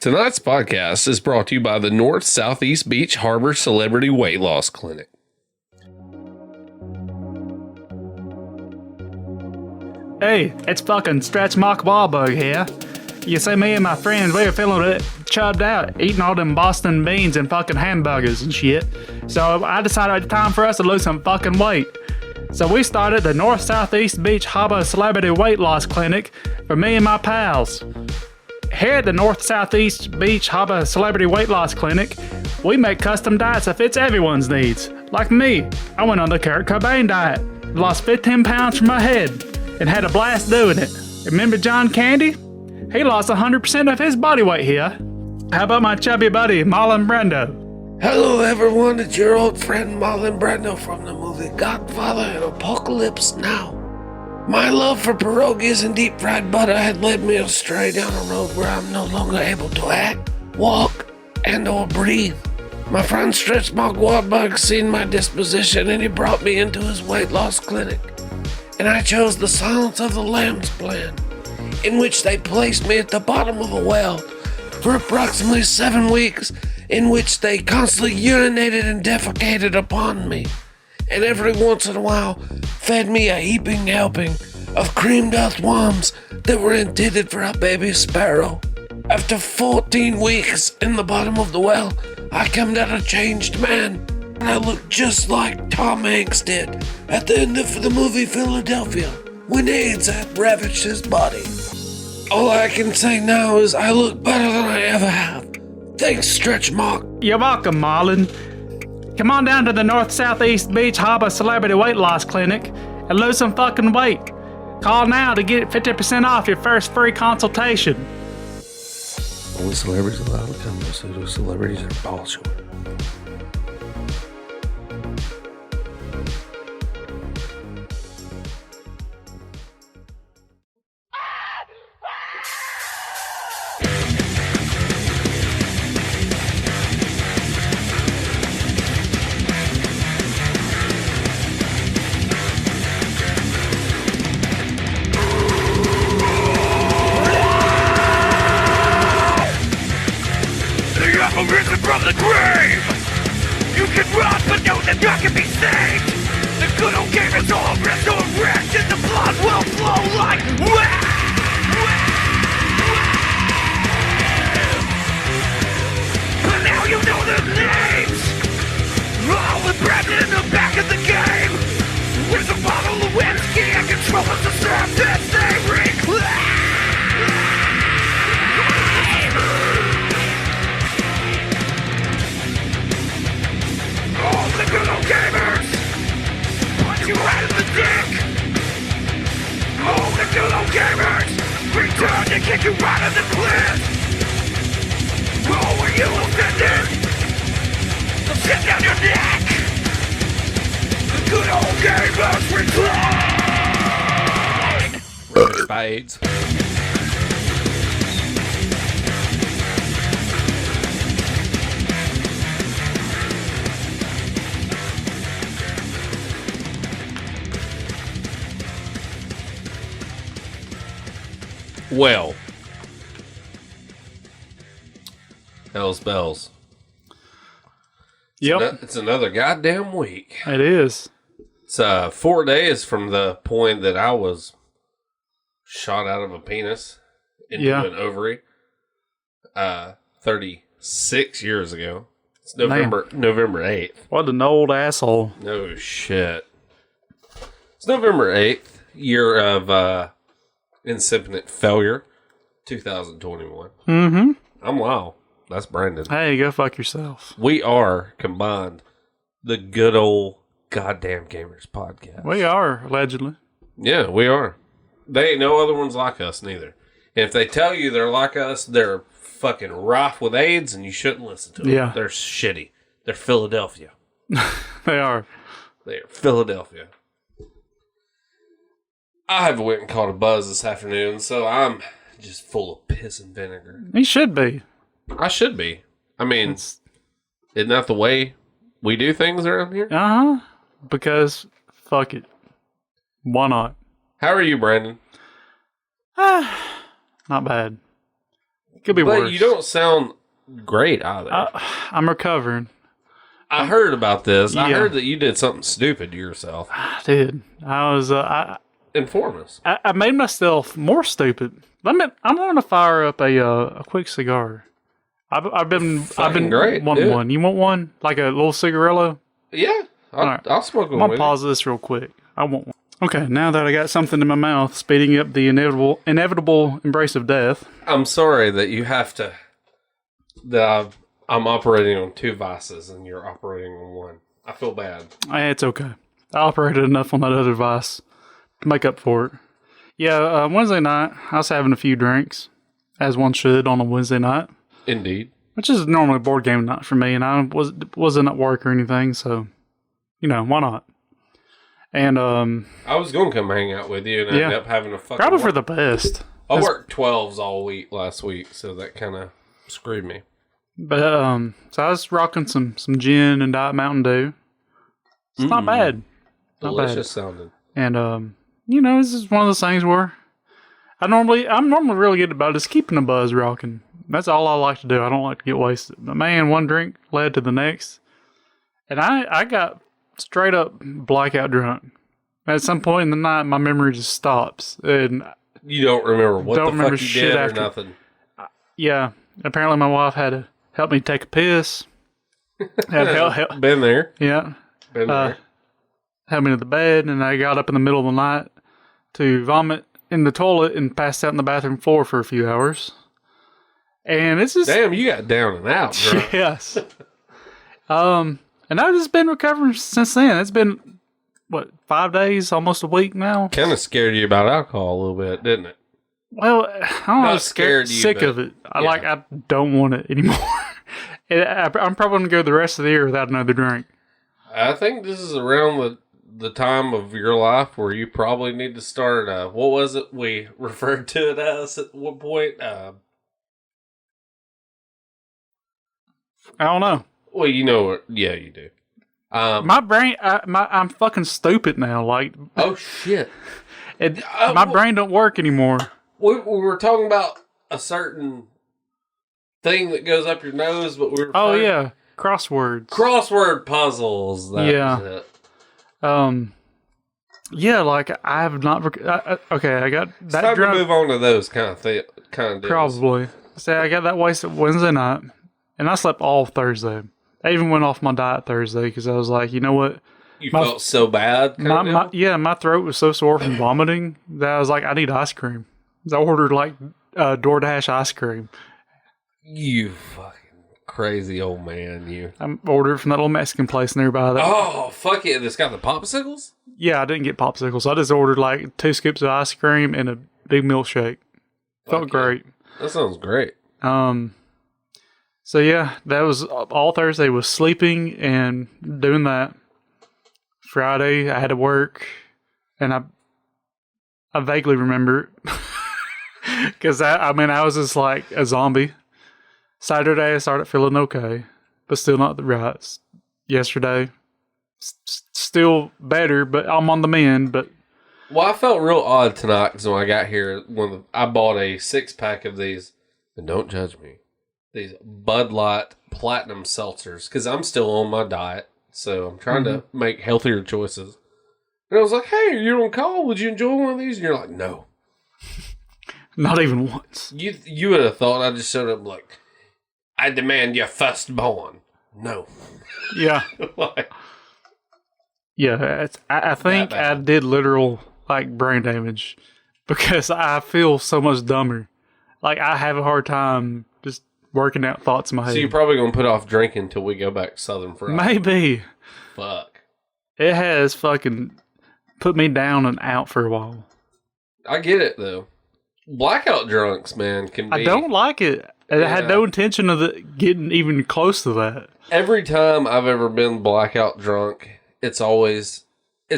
Tonight's podcast is brought to you by the North Southeast Beach Harbor Celebrity Weight Loss Clinic. Hey, it's fucking Stretch Mark Wahlberg here. You see, me and my friends, we were feeling a bit chubbed out, eating all them Boston beans and fucking hamburgers and shit. So I decided it's time for us to lose some fucking weight. So we started the North Southeast Beach Harbor Celebrity Weight Loss Clinic for me and my pals. Here at the North Southeast Beach Harbor Celebrity Weight Loss Clinic, we make custom diets that fits everyone's needs. Like me, I went on the Kurt Cobain diet, lost 15 pounds from my head, and had a blast doing it. Remember John Candy? He lost 100% of his body weight here. How about my chubby buddy, Marlon Brando? Hello everyone, it's your old friend Marlon Brando from the movie Godfather and Apocalypse Now. My love for pierogies and deep fried butter had led me astray down a road where I'm no longer able to act, walk, and or breathe. My friend Stretch Mark Wahlberg seen my disposition and he brought me into his weight loss clinic. And I chose the Silence of the Lambs plan, in which they placed me at the bottom of a well for approximately 7 weeks, in which they constantly urinated and defecated upon me, and every once in a while fed me a heaping helping of creamed earthworms that were intended for a baby sparrow. After 14 weeks in the bottom of the well, I come out a changed man, and I look just like Tom Hanks did at the end of the movie Philadelphia, when AIDS had ravaged his body. All I can say now is I look better than I ever have. Thanks, Stretch Mark. You're welcome, Marlon. Come on down to the North Southeast Beach Harbor Celebrity Weight Loss Clinic and lose some fucking weight. Call now to get 50% off your first free consultation. Only celebrities allowed to come. Pseudo celebrities are bullshit. Risen from the grave! You can run, but know that you can be saved! The good old game is all resurrected, the blood will flow like wave! But now you know their names! All with Brandon in the back of the game! With a bottle of whiskey and control of the surface they reclaim! All the good old gamers punch you right in the dick. All the good old gamers return to kick you right in the cliff. Oh, were you offended? They'll sit down your neck. The good old gamers return. Ravaged by AIDS. Well, hell's bells. Yep. It's another goddamn week. It is. It's 4 days from the point that I was shot out of a penis into an ovary 36 years ago. It's November 8th. What an old asshole. No shit. It's November 8th, year of incipient failure, 2021. Mm-hmm. I'm Lyle. That's Brandon. Hey, go fuck yourself. We are combined the good old goddamn gamers podcast. We are, allegedly. Yeah, we are. They ain't no other ones like us neither. And if they tell you they're like us, they're fucking rife with AIDS and you shouldn't listen to them. Yeah. They're shitty. They're Philadelphia. They are. They're Philadelphia. I have went and caught a buzz this afternoon, so I'm just full of piss and vinegar. He should be. I should be. I mean, isn't that the way we do things around here? Uh-huh. Because, fuck it. Why not? How are you, Brandon? Not bad. Could be but worse. you don't sound great either. I'm recovering. I heard about this. I Yeah. heard that you did something stupid to yourself. Dude, I was, Inform us. I made myself more stupid. I'm going to fire up a quick cigar. I've been great, wanting dude. one. You want one? Like a little cigarillo? Yeah, right. I'll smoke one I'm going with to pause this real quick. I want one. Okay, now that I got something in my mouth, speeding up the inevitable embrace of death. I'm sorry that you have to. I'm operating on 2 vices and you're operating on 1. I feel bad. It's okay. I operated enough on that other vice to make up for it. Yeah, Wednesday night, I was having a few drinks, as one should on a Wednesday night. Indeed. Which is normally a board game night for me, and I wasn't at work or anything, so, why not? And, I was going to come hang out with you and ended up having a fucking... Probably for the best. I worked 12s all week last week, so that kind of screwed me. But, so I was rocking some gin and Diet Mountain Dew. It's not bad. Not bad. Delicious sounding. And, this is one of those things where I'm normally really good about just keeping the buzz rocking. That's all I like to do. I don't like to get wasted. But man, one drink led to the next. And I got straight up blackout drunk. At some point in the night, my memory just stops. And You don't remember what Don't the remember fuck you shit did after. or nothing. yeah, apparently my wife had to help me take a piss. Had help. Been there. Yeah. Been there. Had me to the bed, and I got up in the middle of the night to vomit in the toilet and passed out in the bathroom floor for a few hours. And it's just... Damn, you got down and out, bro. Yes. And I've just been recovering since then. It's been, 5 days, almost a week now? Kind of scared you about alcohol a little bit, didn't it? Well, I don't know. I Not was scared you, sick but- of it. yeah. I don't want it anymore. I'm probably going to go the rest of the year without another drink. I think this is around the time of your life where you probably need to start, what was it we referred to it as at one point? I don't know. Well, you know what? Yeah, you do. My brain, I'm fucking stupid now. Like, Oh, shit. my brain don't work anymore. We were talking about a certain thing that goes up your nose, but we were... Oh, yeah. Crosswords. Crossword puzzles. That Yeah. was it. Yeah, like, I have not... okay, I got It's that time drunk. to move on to those kind of deals. Probably. Say, I got that wasted Wednesday night, and I slept all Thursday. I even went off my diet Thursday because I was like, you know what? You felt so bad? kind of deal? My throat was so sore from vomiting that I was like, I need ice cream. So I ordered like DoorDash ice cream. You fucking crazy old man, you. I ordered from that little Mexican place nearby. Oh, fuck it. It's got the popsicles? Yeah, I didn't get popsicles. I just ordered like 2 scoops of ice cream and a big milkshake. Felt Fuck yeah. great. That sounds great. So yeah, that was all Thursday was sleeping and doing that. Friday I had to work, and I vaguely remember because I was just like a zombie. Saturday I started feeling okay, but still not the right. Yesterday, still better, but I'm on the mend. But Well, I felt real odd tonight because when I got here, I bought a 6-pack of these, and don't judge me, these Bud Light Platinum Seltzers, because I'm still on my diet, so I'm trying to make healthier choices. And I was like, hey, are you on call? Would you enjoy one of these? And you're like, no. not even once. You would have thought I just showed up like, I demand your firstborn. No. Yeah, Like, yeah. I think That bad. I did literal like brain damage because I feel so much dumber. Like I have a hard time just working out thoughts in my head. so you're probably going to put off drinking until we go back Southern Fried. Maybe. Fuck. It has fucking put me down and out for a while. I get it, though. Blackout drunks, man, can be... I don't like it. And I had no intention of getting even close to that. Every time I've ever been blackout drunk, it's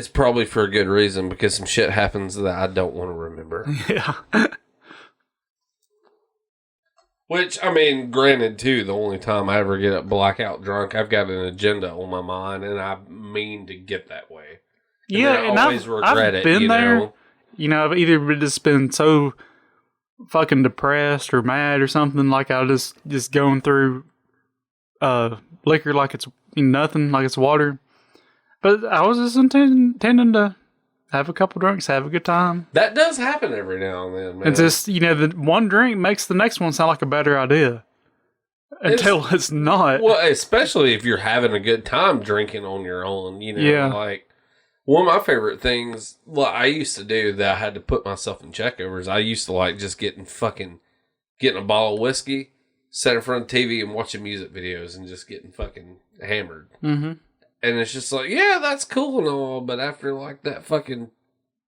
probably for a good reason, because some shit happens that I don't want to remember. Yeah. Which, I mean, granted, too, the only time I ever get up blackout drunk, I've got an agenda on my mind, and I mean to get that way. And Yeah, then I and always regret I've it, been you there. know? You know, I've either just been so fucking depressed or mad or something, like I just going through liquor like it's nothing, like it's water. But I was just intending to have a couple drinks, have a good time. That does happen every now and then, man. It's just, the one drink makes the next one sound like a better idea. Until it's not. Well, especially if you're having a good time drinking on your own, Yeah. Like, one of my favorite things, I used to do that I had to put myself in check over is I used to like just getting a bottle of whiskey, sit in front of the TV and watching music videos and just getting fucking hammered. Mm-hmm. And it's just like, yeah, that's cool and all, but after like that fucking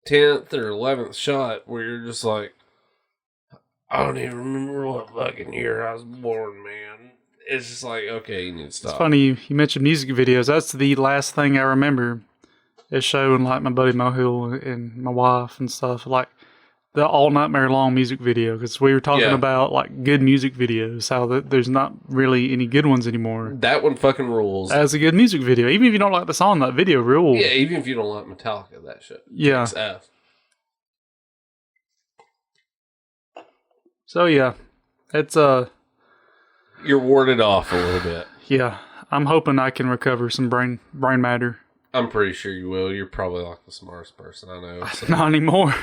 10th or 11th shot where you're just like, I don't even remember what fucking year I was born, man. It's just like, okay, you need to stop. It's funny you mentioned music videos. That's the last thing I remember is showing like my buddy Mohill and my wife and stuff, like the All Nightmare Long music video, because we were talking about like good music videos, how there's not really any good ones anymore. That one fucking rules. As a good music video, even if you don't like the song, that video rules. Yeah, even if you don't like Metallica, that shit. Yeah. Kicks ass. So yeah, it's you're warded off a little bit. Yeah, I'm hoping I can recover some brain matter. I'm pretty sure you will. You're probably like the smartest person I know. So. Not anymore.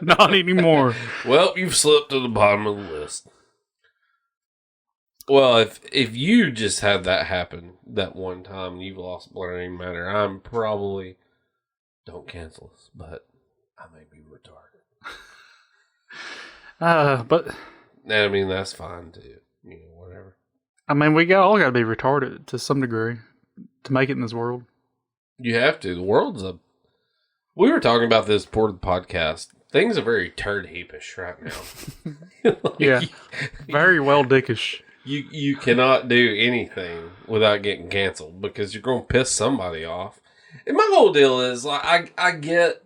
Not anymore. Well, you've slipped to the bottom of the list. Well, if you just had that happen that one time and you've lost brain matter, I'm probably, don't cancel us, but I may be retarded. But I mean, that's fine too. Whatever. I mean, we all got to be retarded to some degree to make it in this world. You have to. The world's we were talking about this before the podcast. Things are very turd heapish right now. Yeah. Very well dickish. You cannot do anything without getting canceled because you're going to piss somebody off. And my whole deal is, like, I get,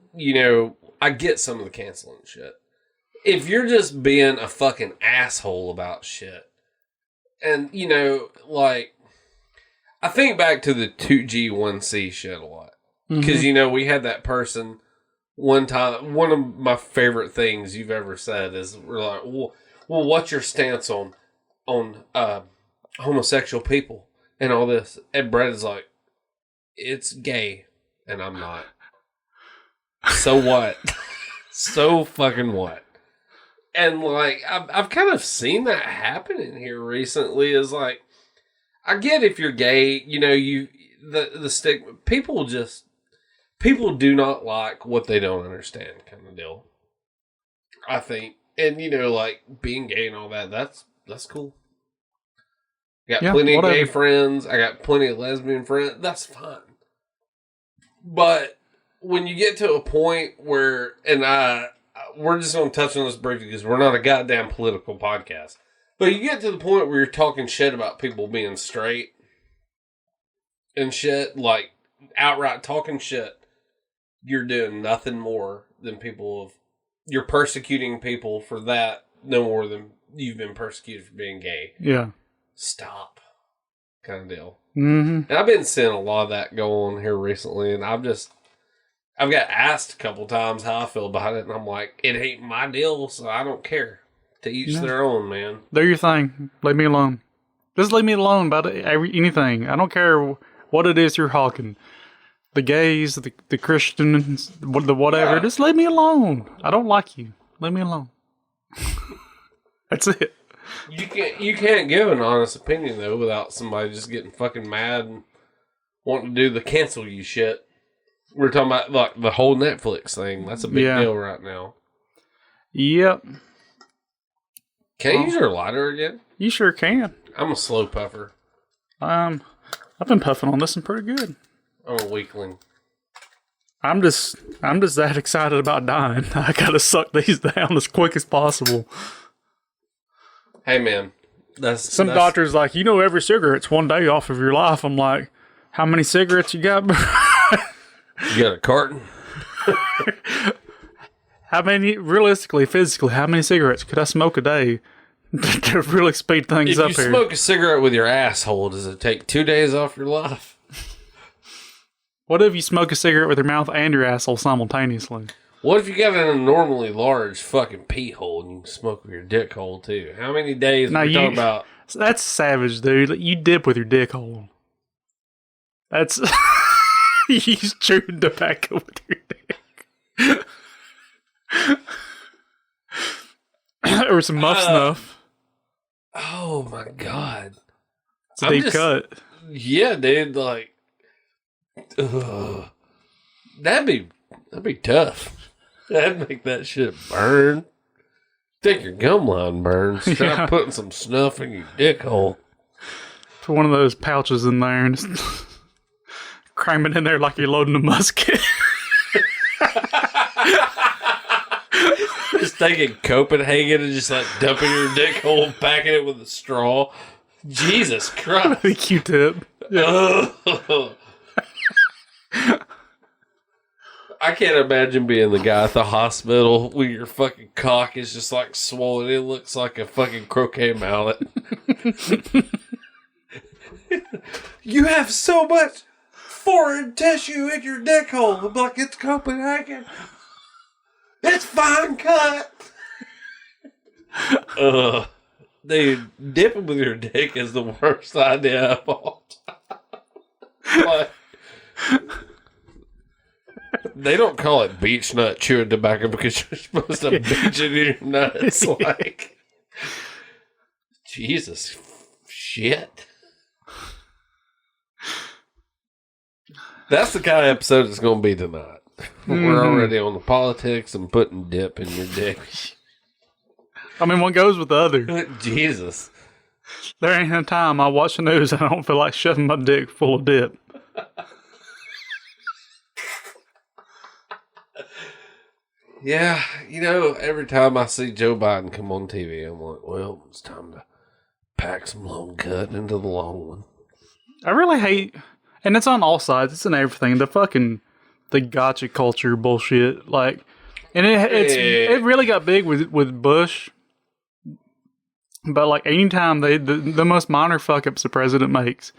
I get some of the canceling shit. If you're just being a fucking asshole about shit, and, like, I think back to the 2G, 1C shit a lot. Because, we had that person one time, one of my favorite things you've ever said is, we're like, well, what's your stance on homosexual people and all this? And Brett is like, it's gay, and I'm not. So what? So fucking what? And like, I've kind of seen that happen in here recently. Is like, I get if you're gay, the stigma. People do not like what they don't understand, kind of deal. I think, and like being gay and all that. That's cool. I got plenty of gay friends. I got plenty of lesbian friends. That's fine. But when you get to a point where, and we're just going to touch on this briefly because we're not a goddamn political podcast. But you get to the point where you're talking shit about people being straight and shit, like outright talking shit. You're doing nothing more than you're persecuting people for that no more than you've been persecuted for being gay. Yeah. Stop. Kind of deal. Mm-hmm. And I've been seeing a lot of that go on here recently, and I've got asked a couple times how I feel about it, and I'm like, it ain't my deal, so I don't care. To each their own, man. Do your thing. Leave me alone. Just leave me alone about anything. I don't care what it is you're hawking. The gays, the Christians, the whatever. Yeah. Just leave me alone. I don't like you. Leave me alone. That's it. You can't give an honest opinion, though, without somebody just getting fucking mad and wanting to do the cancel you shit. We're talking about like the whole Netflix thing. That's a big deal right now. Yep. Can you use your lighter again? You sure can. I'm a slow puffer. I've been puffing on this one pretty good. I'm a weakling. I'm just that excited about dying. I gotta suck these down as quick as possible. Hey man, some doctor's like, every cigarette's one day off of your life. I'm like, how many cigarettes you got? You got a carton? How many, realistically, physically, how many cigarettes could I smoke a day to really speed things up here? If you smoke a cigarette with your asshole, does it take 2 days off your life? What if you smoke a cigarette with your mouth and your asshole simultaneously? What if you got an abnormally large fucking pee hole and you can smoke with your dick hole too? How many days are we talking about? That's savage, dude. You dip with your dick hole. That's you chewing tobacco with your dick. Or some muff snuff. Oh my god. It's a deep cut. Yeah, dude, like that'd be tough. That'd make that shit burn. Think your gum line burns. Try putting some snuff in your dick hole. Put one of those pouches in there and just cram it in there like you're loading a musket. Just taking Copenhagen and just like dumping your dick hole and packing it with a straw. Jesus Christ. The Q-tip. Yeah. I can't imagine being the guy at the hospital when your fucking cock is just like swollen. It looks like a fucking croquet mallet. You have so much foreign tissue in your dick hole. I'm like, it's Copenhagen. It's fine cut. Dude, dipping with your dick is the worst idea of all time. Like, they don't call it beech nut chewing tobacco because you're supposed to beach it in your nuts. Like, Jesus, shit. That's the kind of episode it's going to be tonight. We're already on the politics and putting dip in your dick. I mean, one goes with the other. Jesus. There ain't no time I watch the news and I don't feel like shoving my dick full of dip. Yeah, you know, every time I see Joe Biden come on TV, I'm like, well, it's time to pack some long cut into the long one. I really hate, and it's on all sides, it's in everything, the gotcha culture bullshit. Like, and it really got big with Bush. But like anytime the most minor fuck ups the president makes,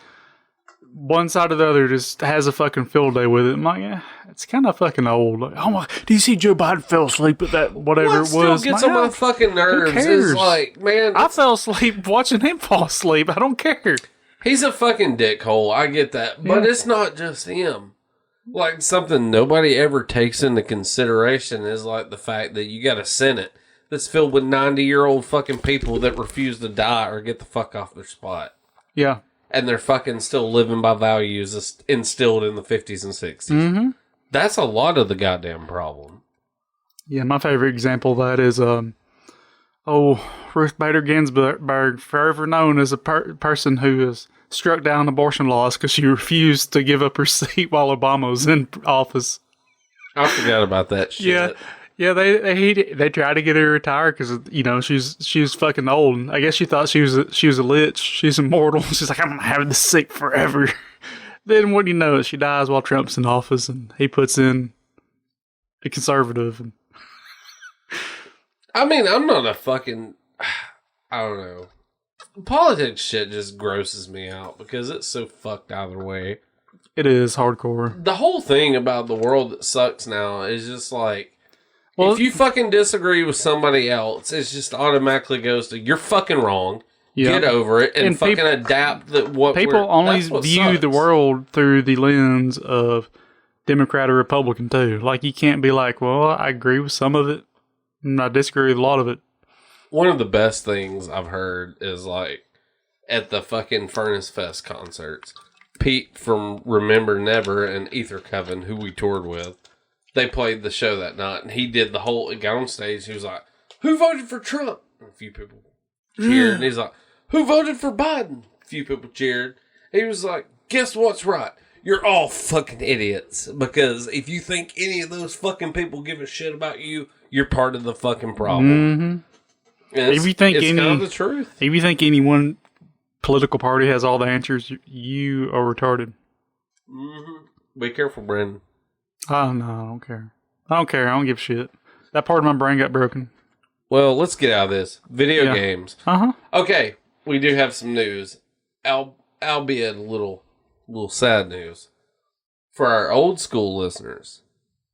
one side or the other just has a fucking field day with it. I'm like, yeah, it's kind of fucking old. Like, oh my, do you see Joe Biden fell asleep at that whatever it was? Still gets on my fucking nerves. Who cares? It's like, man, I fell asleep watching him fall asleep. I don't care. He's a fucking dickhole. I get that, but it's not just him. Like, something nobody ever takes into consideration is like the fact that you got a Senate that's filled with 90-year-old fucking people that refuse to die or get the fuck off their spot. Yeah. And they're fucking still living by values instilled in the 50s and 60s. Mm-hmm. That's a lot of the goddamn problem. Yeah, my favorite example of that is, Ruth Bader Ginsburg, forever known as a person who has struck down abortion laws because she refused to give up her seat while Obama was in office. I forgot about that shit. Yeah, they tried to get her retired because, you know, she was fucking old. I guess she thought she was a lich. She's immortal. She's like, I'm gonna have this seat forever. Then what do you know? She dies while Trump's in office, and he puts in a conservative. I mean, I'm not a fucking, I don't know. Politics shit just grosses me out because it's so fucked either way. It is hardcore. The whole thing about the world that sucks now is just like, well, if you fucking disagree with somebody else, it just automatically goes to, you're fucking wrong. Yep. Get over it and fucking adapt. People only view the world through the lens of Democrat or Republican too. Like, you can't be like, well, I agree with some of it and I disagree with a lot of it. One of the best things I've heard is like at the fucking Furnace Fest concerts, Pete from Remember Never and Ether Coven, who we toured with, they played the show that night, and he did the whole, he got on stage, he was like, who voted for Trump? And a few people cheered, and he's like, who voted for Biden? A few people cheered. He was like, guess what's right? You're all fucking idiots, because if you think any of those fucking people give a shit about you, you're part of the fucking problem. Mm-hmm. If you think it's kind of the truth. If you think any one political party has all the answers, you are retarded. Mm-hmm. Be careful, Brandon. Oh, no, I don't care. I don't give a shit. That part of my brain got broken. Well, let's get out of this. Video games. Uh-huh. Okay, we do have some news. Albeit a little sad news. For our old school listeners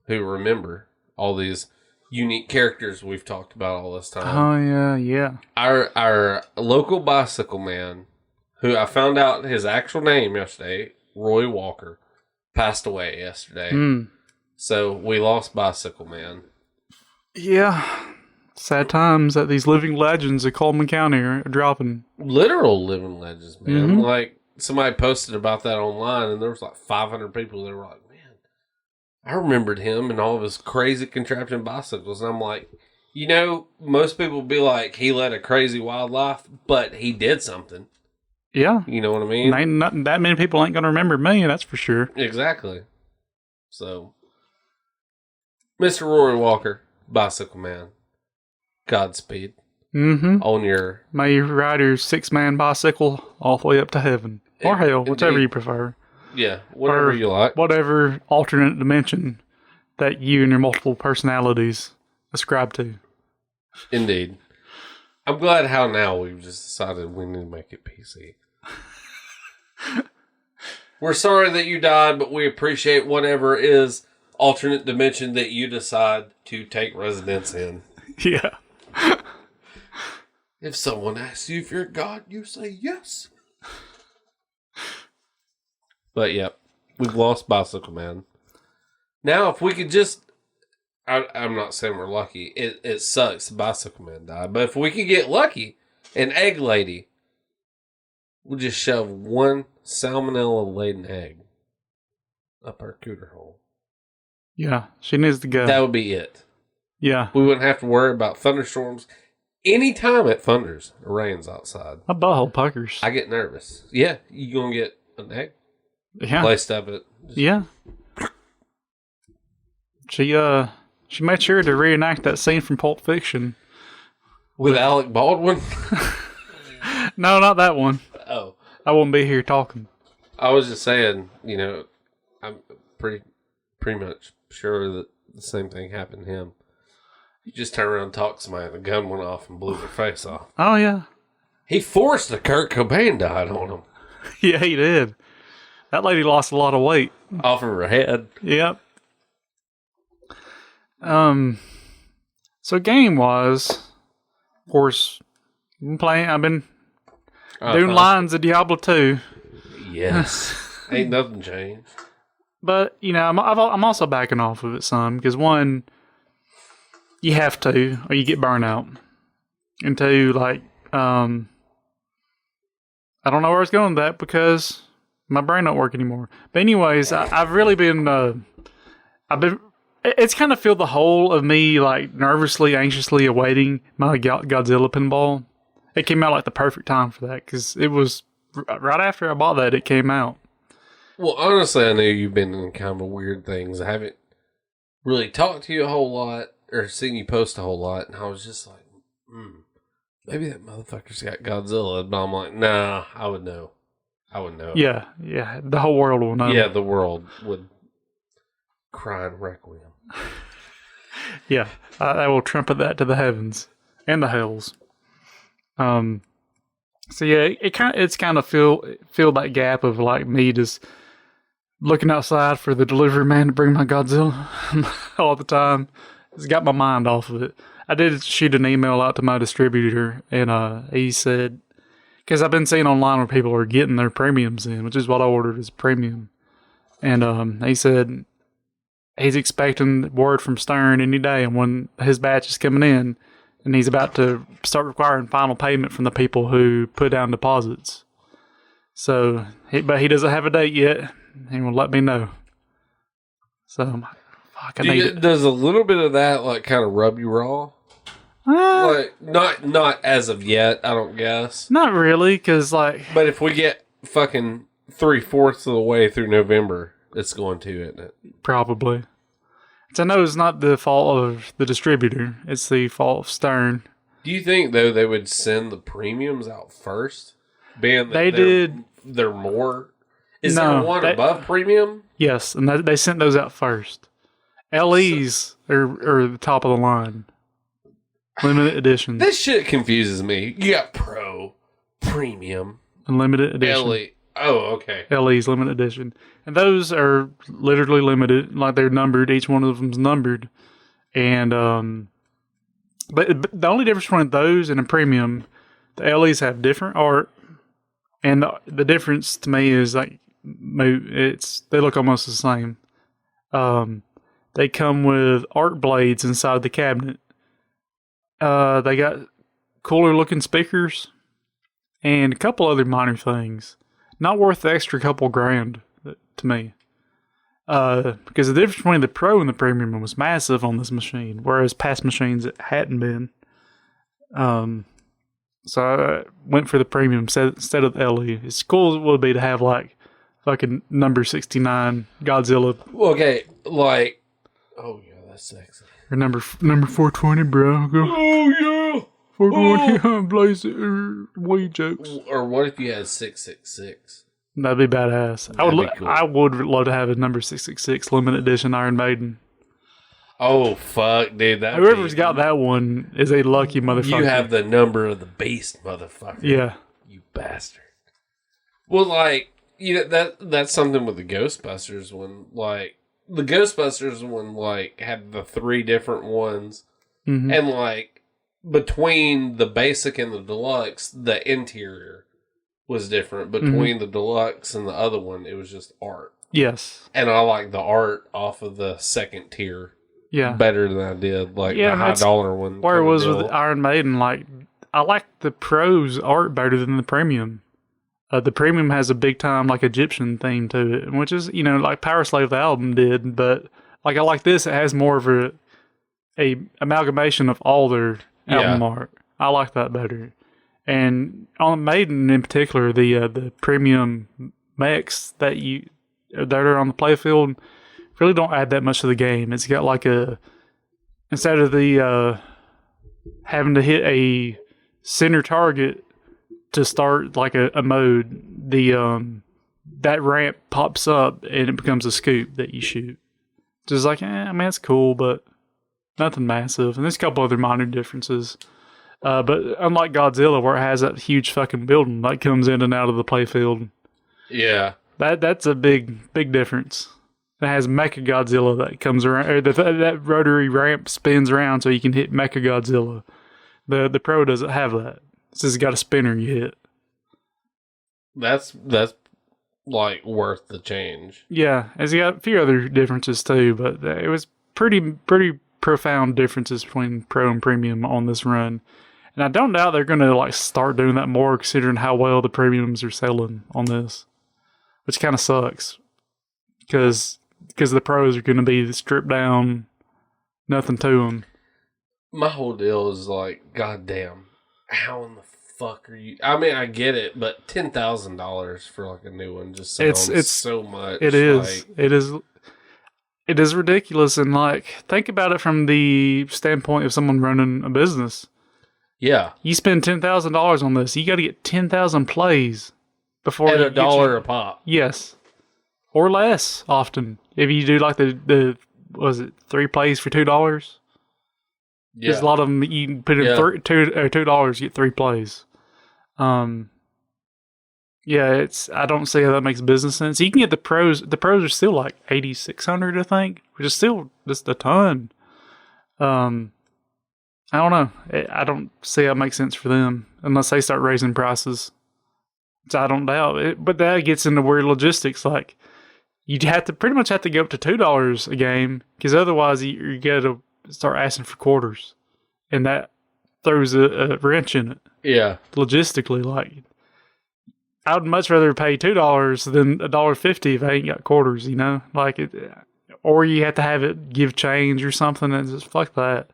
who remember all these unique characters we've talked about all this time. Oh, yeah. Our local bicycle man, who I found out his actual name yesterday, Roy Walker, passed away yesterday. So we lost Bicycle Man. Yeah. Sad times that these living legends of Coleman County are dropping. Literal living legends, man. Like, somebody posted about that online, and there was like 500 people that were like, man, I remembered him and all of his crazy contraption bicycles. And I'm like, you know, most people would be like, he led a crazy wild life, but he did something. Yeah. You know what I mean? Ain't nothing, that many people ain't going to remember me, that's for sure. Exactly. So, Mr. Rory Walker, Bicycle Man, Godspeed. On your... May you ride your 6-man bicycle all the way up to heaven. Or hell, whichever you prefer. Yeah, whatever you like. Whatever alternate dimension that you and your multiple personalities ascribe to. Indeed. I'm glad how now we've just decided we need to make it PC. We're sorry that you died, but we appreciate whatever is alternate dimension that you decide to take residence in. Yeah. If someone asks you if you're God, you say yes. But yep, we've lost Bicycle Man. Now, if we could just... I'm not saying we're lucky. It sucks Bicycle Man died. But if we could get lucky, an egg lady will just shove one salmonella-laden egg up our cooter hole. Yeah, she needs to go. That would be it. Yeah. We wouldn't have to worry about thunderstorms. Anytime it thunders or rains outside, My butthole puckers. I get nervous. Yeah, you gonna get an egg? Yeah. Placed up it. Yeah. She made sure to reenact that scene from Pulp Fiction. With Alec Baldwin? No, not that one. Oh. I won't be here talking. I was just saying, you know, I'm pretty much sure that the same thing happened to him. You just turn around and talk to somebody and the gun went off and blew their face off. Oh, yeah. He forced the Kurt Cobain died on him. Yeah, he did. That lady lost a lot of weight. Off of her head. Yep. So game-wise, of course, I've been doing lines of Diablo 2. Yes. Ain't nothing changed. But, you know, I'm also backing off of it some, because one, you have to, or you get burnt out. And two, like, I don't know where I was going with that, because my brain don't work anymore. But anyways, I've really been, it's kind of filled the hole of me, like, nervously, anxiously awaiting my Godzilla pinball. It came out like the perfect time for that, because it was right after I bought that, it came out. Well, honestly, I know you've been in kind of weird things. I haven't really talked to you a whole lot, or seen you post a whole lot, and I was just like, maybe that motherfucker's got Godzilla. But I'm like, nah, I would know. Yeah, the whole world will know. Yeah, the world would cry in requiem. Yeah, I will trumpet that to the heavens and the hells. So yeah, it's kind of filled that gap of like me just looking outside for the delivery man to bring my Godzilla all the time. It's got my mind off of it. I did shoot an email out to my distributor, and he said, because I've been seeing online where people are getting their premiums in, which is what I ordered as premium, and he said he's expecting word from Stern any day, and when his batch is coming in, and he's about to start requiring final payment from the people who put down deposits. So, but he doesn't have a date yet. He will let me know. So I'm like, fuck, I need it. Does a little bit of that like kind of rub you raw? Like not as of yet, I don't guess. Not really, because like. But if we get fucking 3/4 of the way through November, it's going to, isn't it? Probably. I know it's not the fault of the distributor. It's the fault of Stern. Do you think, though, they would send the premiums out first? Being that they're more... Is there one above premium? Yes, and they sent those out first. LEs are the top of the line. Limited edition. This shit confuses me. You got Pro, Premium, and limited edition. LE. Oh, okay. LE's limited edition. And those are literally limited, like they're numbered. Each one of them's numbered. And but the only difference between those and a premium, the LEs have different art, and the difference to me is like they look almost the same. They come with art blades inside the cabinet. They got cooler looking speakers and a couple other minor things. Not worth the extra couple grand to me. Because the difference between the Pro and the Premium was massive on this machine, whereas past machines it hadn't been. So I went for the Premium instead of the LE. As cool as it would be to have like fucking number 69 Godzilla. Okay, like, oh yeah, that's sexy. Or number 420, bro. Oh yeah, 420, blaze it, weed jokes. Or what if you had 666? That'd be badass. Cool. I would love to have a number 666 limited edition Iron Maiden. Oh fuck, dude! Whoever's got that one is a lucky motherfucker. You have the number of the beast, motherfucker. Yeah, you bastard. Well, like that's something with the Ghostbusters when had the 3 different ones, and like between the basic and the deluxe, the interior was different. Between the deluxe and the other one, it was just art. Yes, and I like the art off of the second tier. Yeah, better than I did the high dollar one. Where it was with Iron Maiden, like I like the Pro's art better than the Premium. The Premium has a big time like Egyptian theme to it, which is like Power Slave the album did, but like I like this. It has more of a amalgamation of all their album art. I like that better. And on Maiden in particular, the Premium mechs that are on the playfield really don't add that much to the game. It's got like instead of the having to hit a center target to start like a mode, that ramp pops up and it becomes a scoop that you shoot. Just like, it's cool, but nothing massive. And there's a couple other minor differences. But unlike Godzilla, where it has that huge fucking building that comes in and out of the playfield. Yeah. That's a big difference. It has Mecha Godzilla that comes around, or that rotary ramp spins around so you can hit Mecha Godzilla. The Pro doesn't have that. It's just got a spinner you hit. That's like worth the change. Yeah, it's got a few other differences too, but it was pretty profound differences between Pro and Premium on this run. And I don't doubt they're going to like start doing that more, considering how well the Premiums are selling on this, which kind of sucks because the Pros are going to be stripped down, nothing to them. My whole deal is like, goddamn, how in the fuck are you? I mean, I get it, but $10,000 for like a new one just sounds so much. It is. It is ridiculous, and like think about it from the standpoint of someone running a business. Yeah, you spend $10,000 on this, you got to get 10,000 plays before at $1 a pop. Yes, or less often if you do like the was it 3 plays for $2? Yeah, there's a lot of them. You can put in $2, get 3 plays. Yeah, I don't see how that makes business sense. You can get the Pros. The Pros are still like 8,600, I think, which is still just a ton. I don't know. I don't see how it makes sense for them unless they start raising prices, which I don't doubt it. But that gets into weird logistics. Like you pretty much have to go up to $2 a game because otherwise you got to start asking for quarters, and that throws a wrench in it. Yeah, logistically, like. I would much rather pay $2 than $1.50 if I ain't got quarters, like it, or you have to have it give change or something, and just fuck that.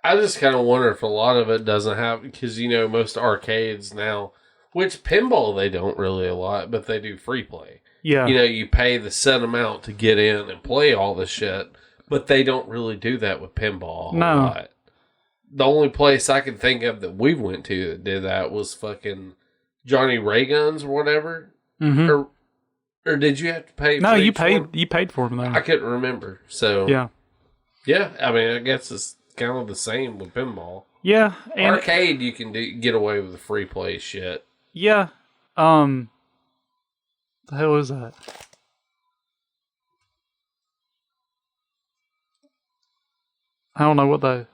I just kind of wonder if a lot of it doesn't have, because most arcades now, which pinball they don't really a lot, but they do free play. Yeah, you pay the set amount to get in and play all this shit, but they don't really do that with pinball a whole lot. The only place I can think of that we went to that did that was fucking Johnny Ray Guns or whatever, or did you have to pay? No, you paid. You paid for them though. I couldn't remember. So yeah. I mean, I guess it's kind of the same with pinball. Yeah, and arcade you can get away with the free play shit. Yeah. The hell is that? I don't know what they...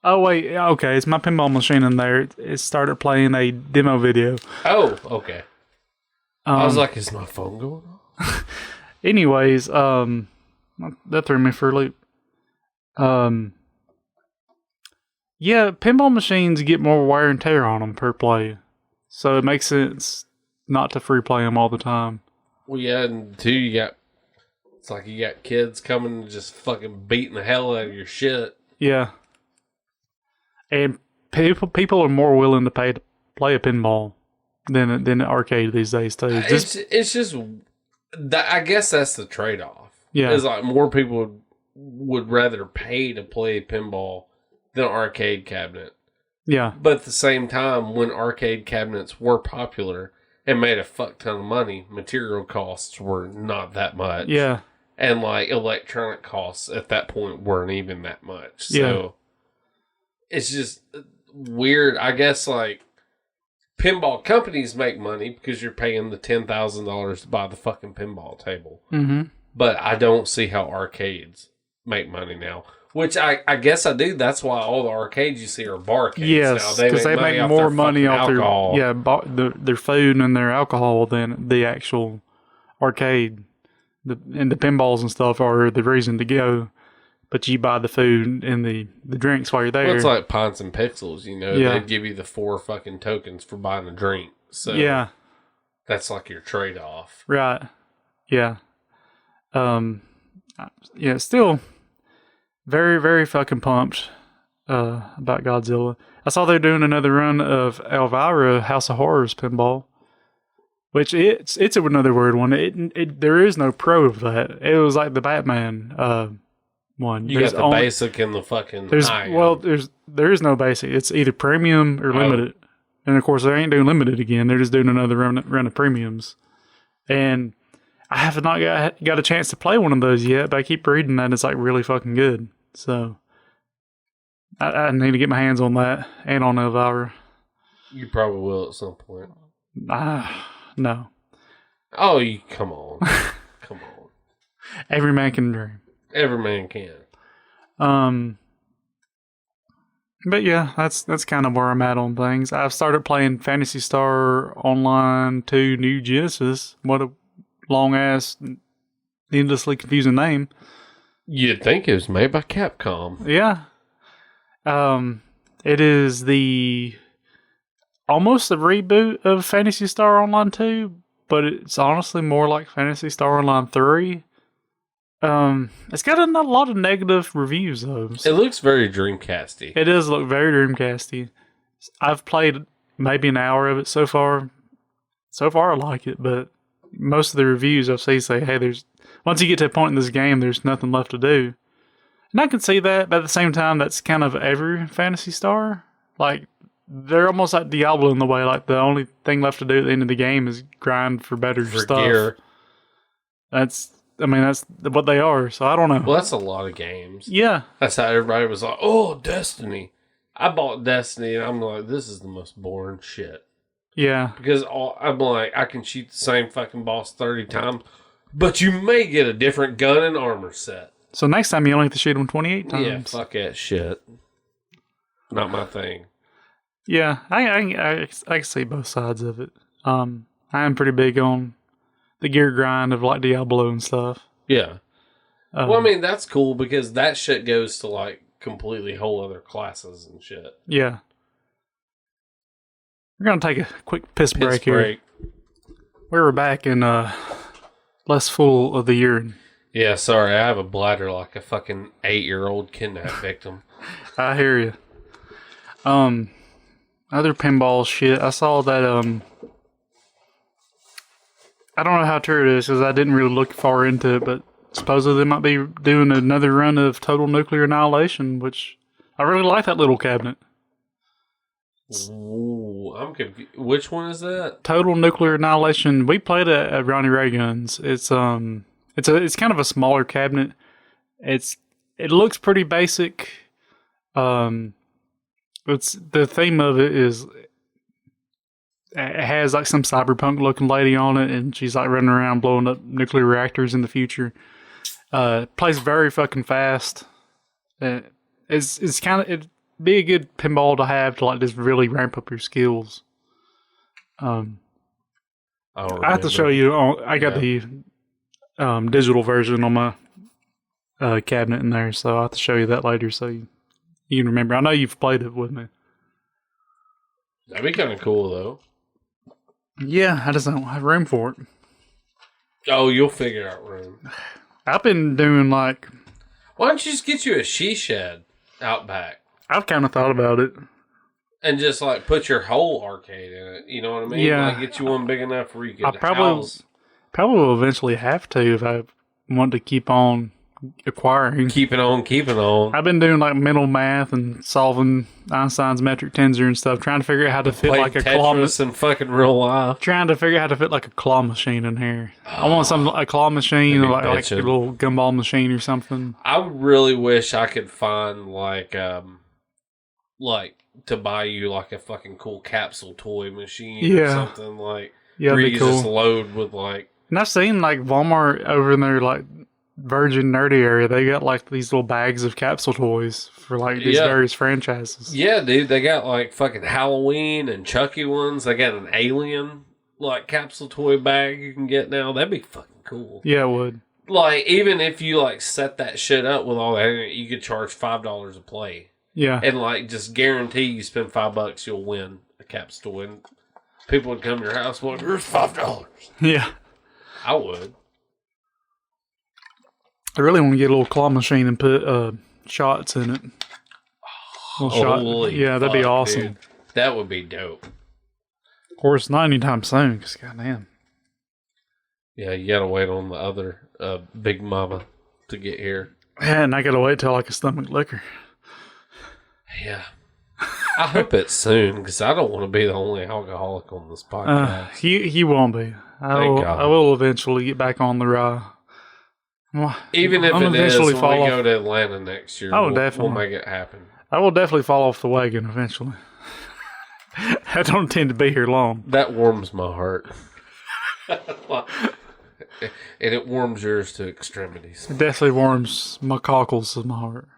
Oh, wait. Okay, it's my pinball machine in there. It started playing a demo video. Oh, okay. I was like, is my phone going off? Anyways, that threw me for a loop. Yeah, pinball machines get more wear and tear on them per play. So it makes sense not to free play them all the time. Well, yeah, and two, it's like you got kids coming and just fucking beating the hell out of your shit. Yeah. And people are more willing to pay to play a pinball than an arcade these days, too. It's just, I guess that's the trade-off. Yeah. It's like more people would rather pay to play pinball than an arcade cabinet. Yeah. But at the same time, when arcade cabinets were popular and made a fuck ton of money, material costs were not that much. Yeah. And like electronic costs at that point weren't even that much. So it's just weird. I guess like pinball companies make money because you're paying the $10,000 to buy the fucking pinball table. Mm-hmm. But I don't see how arcades make money now. Which I guess I do. That's why all the arcades you see are barcades. Yes, because they make more money off their food and their alcohol than the actual arcade. And the pinballs and stuff are the reason to go. But you buy the food and the drinks while you're there. Well, it's like Pints and Pixels, you know. Yeah. They'd give you the 4 fucking tokens for buying a drink. So yeah, that's like your trade-off. Right. Yeah. Yeah, still very, very fucking pumped about Godzilla. I saw they're doing another run of Elvira House of Horrors pinball. Which it's another weird one. There is no pro of that. It was like the Batman one. You got the basic and the fucking high. Well, there is no basic. It's either premium or limited. And of course, they ain't doing limited again. They're just doing another run of premiums. And I have not got a chance to play one of those yet, but I keep reading that it's like really fucking good. So I need to get my hands on that and on Elvira. You probably will at some point. No. Oh, come on. Come on. Every man can dream. Every man can. But yeah, that's kind of where I'm at on things. I've started playing Phantasy Star Online 2 New Genesis. What a long-ass, endlessly confusing name. You'd think it was made by Capcom. Yeah. It is almost a reboot of Phantasy Star Online 2, but it's honestly more like Phantasy Star Online 3. It's got a lot of negative reviews, though. It looks very Dreamcasty. It does look very Dreamcasty. I've played maybe an hour of it so far. So far, I like it, but most of the reviews I've seen say, hey, once you get to a point in this game, there's nothing left to do. And I can see that, but at the same time, that's kind of every Phantasy Star. Like, they're almost like Diablo in the way, like the only thing left to do at the end of the game is grind for better stuff. Gear. That's what they are, so I don't know. Well, that's a lot of games. Yeah. That's how everybody was like, oh, Destiny. I bought Destiny, and I'm like, this is the most boring shit. Yeah. Because I'm like, I can shoot the same fucking boss 30 times, but you may get a different gun and armor set. So next time you only have to shoot them 28 times. Yeah, fuck that shit. Not my thing. Yeah, I can see both sides of it. I am pretty big on the gear grind of like Diablo and stuff. Yeah. Well, I mean, that's cool because that shit goes to like completely whole other classes and shit. Yeah. We're going to take a quick piss break here. We're back in less full of the urine. Yeah, sorry. I have a bladder like a fucking 8-year-old kidnap victim. I hear you. Other pinball shit. I saw that, I don't know how true it is because I didn't really look far into it, but supposedly they might be doing another run of Total Nuclear Annihilation, which I really like that little cabinet. Ooh, I'm confused. Which one is that? Total Nuclear Annihilation. We played it at Ronnie Reagan's. It's kind of a smaller cabinet. It looks pretty basic. It's the theme of it is it has like some cyberpunk looking lady on it, and she's like running around blowing up nuclear reactors in the future. Plays very fucking fast. it's kind of it'd be a good pinball to have to like just really ramp up your skills. I have to show you. I got the digital version on my cabinet in there, so I'll have to show you that later so you can remember. I know you've played it with me. That'd be kind of cool, though. Yeah, I just don't have room for it. Oh, you'll figure out room. I've been doing like... Why don't you just get you a she-shed out back? I've kind of thought about it. And just like put your whole arcade in it. You know what I mean? Yeah. Like get you one big enough where you I could probably will eventually have to if I want to keep on acquiring. Keep it on. I've been doing like mental math and solving Einstein's metric tensor and stuff, trying to figure out how to fit like a claw machine in fucking real life. Trying to figure out how to fit like a claw machine in here. I want a claw machine or like a little gumball machine or something. I really wish I could find like to buy you like a fucking cool capsule toy machine or something like where you cool. Just load with like. And I've seen like Walmart over in their like Virgin Nerdy area, they got like these little bags of capsule toys for like these various franchises. Yeah, dude, they got like fucking Halloween and Chucky ones. They got an Alien like capsule toy bag you can get now. That'd be fucking cool. Yeah, it would. Like even if you like set that shit up with all that in it, you could charge $5 a play. Yeah, and like just guarantee you spend $5, you'll win a capsule toy. And people would come to your house, well, here's $5. Yeah, I would. I really want to get a little claw machine and put shots in it. Yeah, that'd be awesome. Dude. That would be dope. Of course, not anytime soon, because goddamn. Yeah, you gotta wait on the other Big Mama to get here. Yeah, and I gotta wait till like a stomach liquor. Yeah. I hope it's soon, because I don't want to be the only alcoholic on this podcast. He won't be. I will eventually get back on the rye. Even if it is when we go to Atlanta next year, definitely. We'll make it happen. I will definitely fall off the wagon eventually. I don't intend to be here long. That warms my heart. And it warms yours to extremities. It definitely warms my cockles of my heart.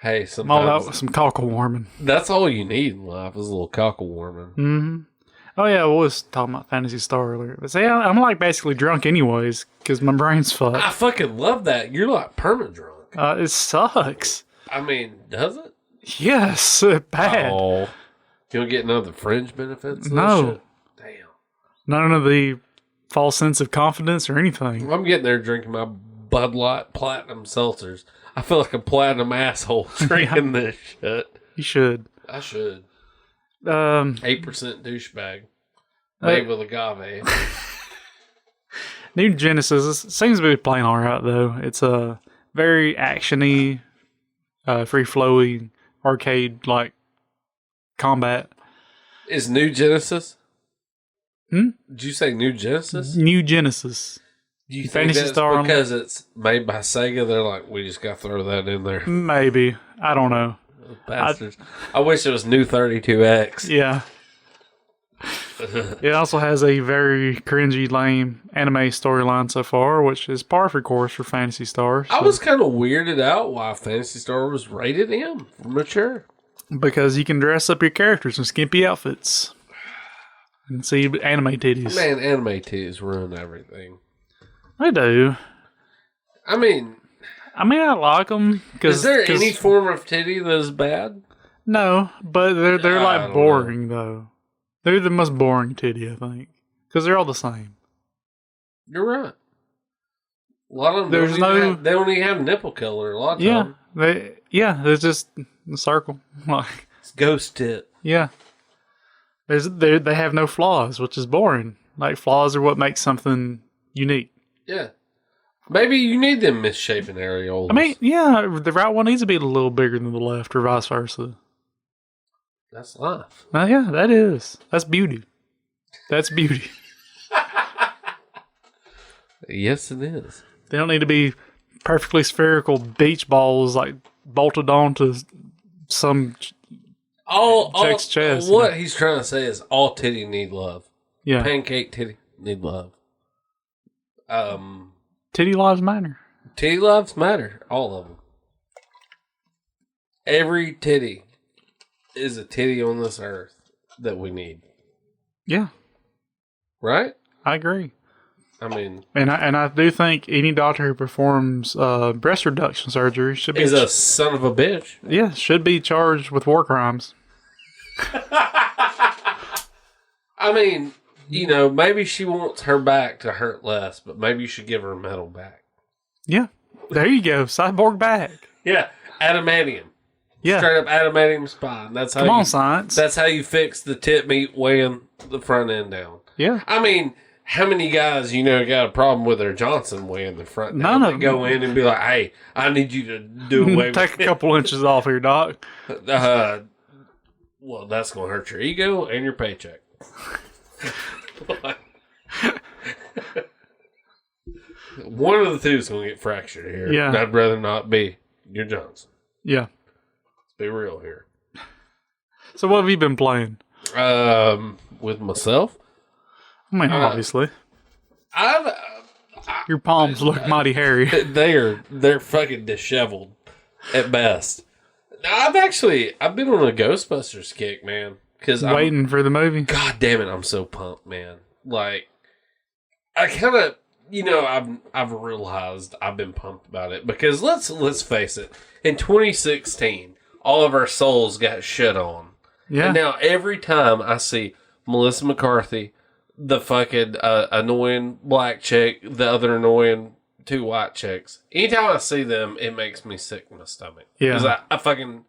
Hey, sometimes... I'm all out with some cockle warming. That's all you need in life is a little cockle warming. Mm-hmm. Oh, yeah, we was talking about Phantasy Star earlier. But see, I'm like basically drunk anyways, because my brain's fucked. I fucking love that. You're like perma-drunk. It sucks. I mean, does it? Yes, bad. Oh. You don't get none of the fringe benefits? No. Damn. None of the false sense of confidence or anything. I'm getting there drinking my Bud Light Platinum seltzers. I feel like a platinum asshole drinking this shit. You should. I should. 8% douchebag. Made with agave. New Genesis seems to be playing alright though. It's a very action-y, free-flowing, arcade-like combat. Is New Genesis? Hmm? Did you say New Genesis? New Genesis. Do you think Phantasy that's Star because it's made by Sega? They're like, we just got to throw that in there. Maybe. I don't know. Bastards. I wish it was New 32X. Yeah. It also has a very cringy, lame anime storyline so far, which is par for course for Phantasy Star. So. I was kind of weirded out why Phantasy Star was rated M for mature. Because you can dress up your characters in skimpy outfits and see anime titties. Man, anime titties ruin everything. They do. I mean, I like them. Is there any form of titty that is bad? No, but they're like boring though. They're the most boring titty, I think, because they're all the same. You're right. A lot of them they don't even have nipple color. A lot of them. It's just a circle. Like it's ghost tit. Yeah. They have no flaws, which is boring. Like flaws are what makes something unique. Yeah. Maybe you need them misshapen areolas. I mean, yeah, the right one needs to be a little bigger than the left, or vice versa. That's life. Yeah, that is. That's beauty. That's beauty. Yes, it is. They don't need to be perfectly spherical beach balls like bolted onto some chick's chest. What he's trying to say is all titty need love. Yeah. Pancake titty need love. Titty lives matter. Titty lives matter. All of them. Every titty is a titty on this earth that we need. Yeah, Right? I agree. I mean, And I do think any doctor who performs breast reduction surgery should be is a son of a bitch. should be charged with war crimes. I mean, you know, maybe she wants her back to hurt less, but maybe you should give her a metal back. Yeah, there you go, cyborg back. Yeah, adamantium. Yeah, Straight up adamantium spine. That's how come on, science. That's how you fix the tip meat weighing the front end down. Yeah, I mean, how many guys you know got a problem with their Johnson weighing the front? None of them. Go in and be like, "Hey, I need you to do away with take a couple inches off here, doc. Well, that's gonna hurt your ego and your paycheck. One of the two is gonna get fractured here. Yeah. And I'd rather not be your Johnson. Yeah. Let's be real here. So what have you been playing? With myself, I mean, obviously, I've your palms look mighty hairy. they're fucking disheveled at best. I've been on a Ghostbusters kick, man. Because Waiting for the movie. God damn it, I'm so pumped, man. Like, I kind of, you know, I've realized I've been pumped about it because let's face it, in 2016, all of our souls got shit on. Yeah. And now every time I see Melissa McCarthy, the fucking annoying black chick, the other annoying two white chicks, anytime I see them, it makes me sick in my stomach. Yeah. Because I fucking,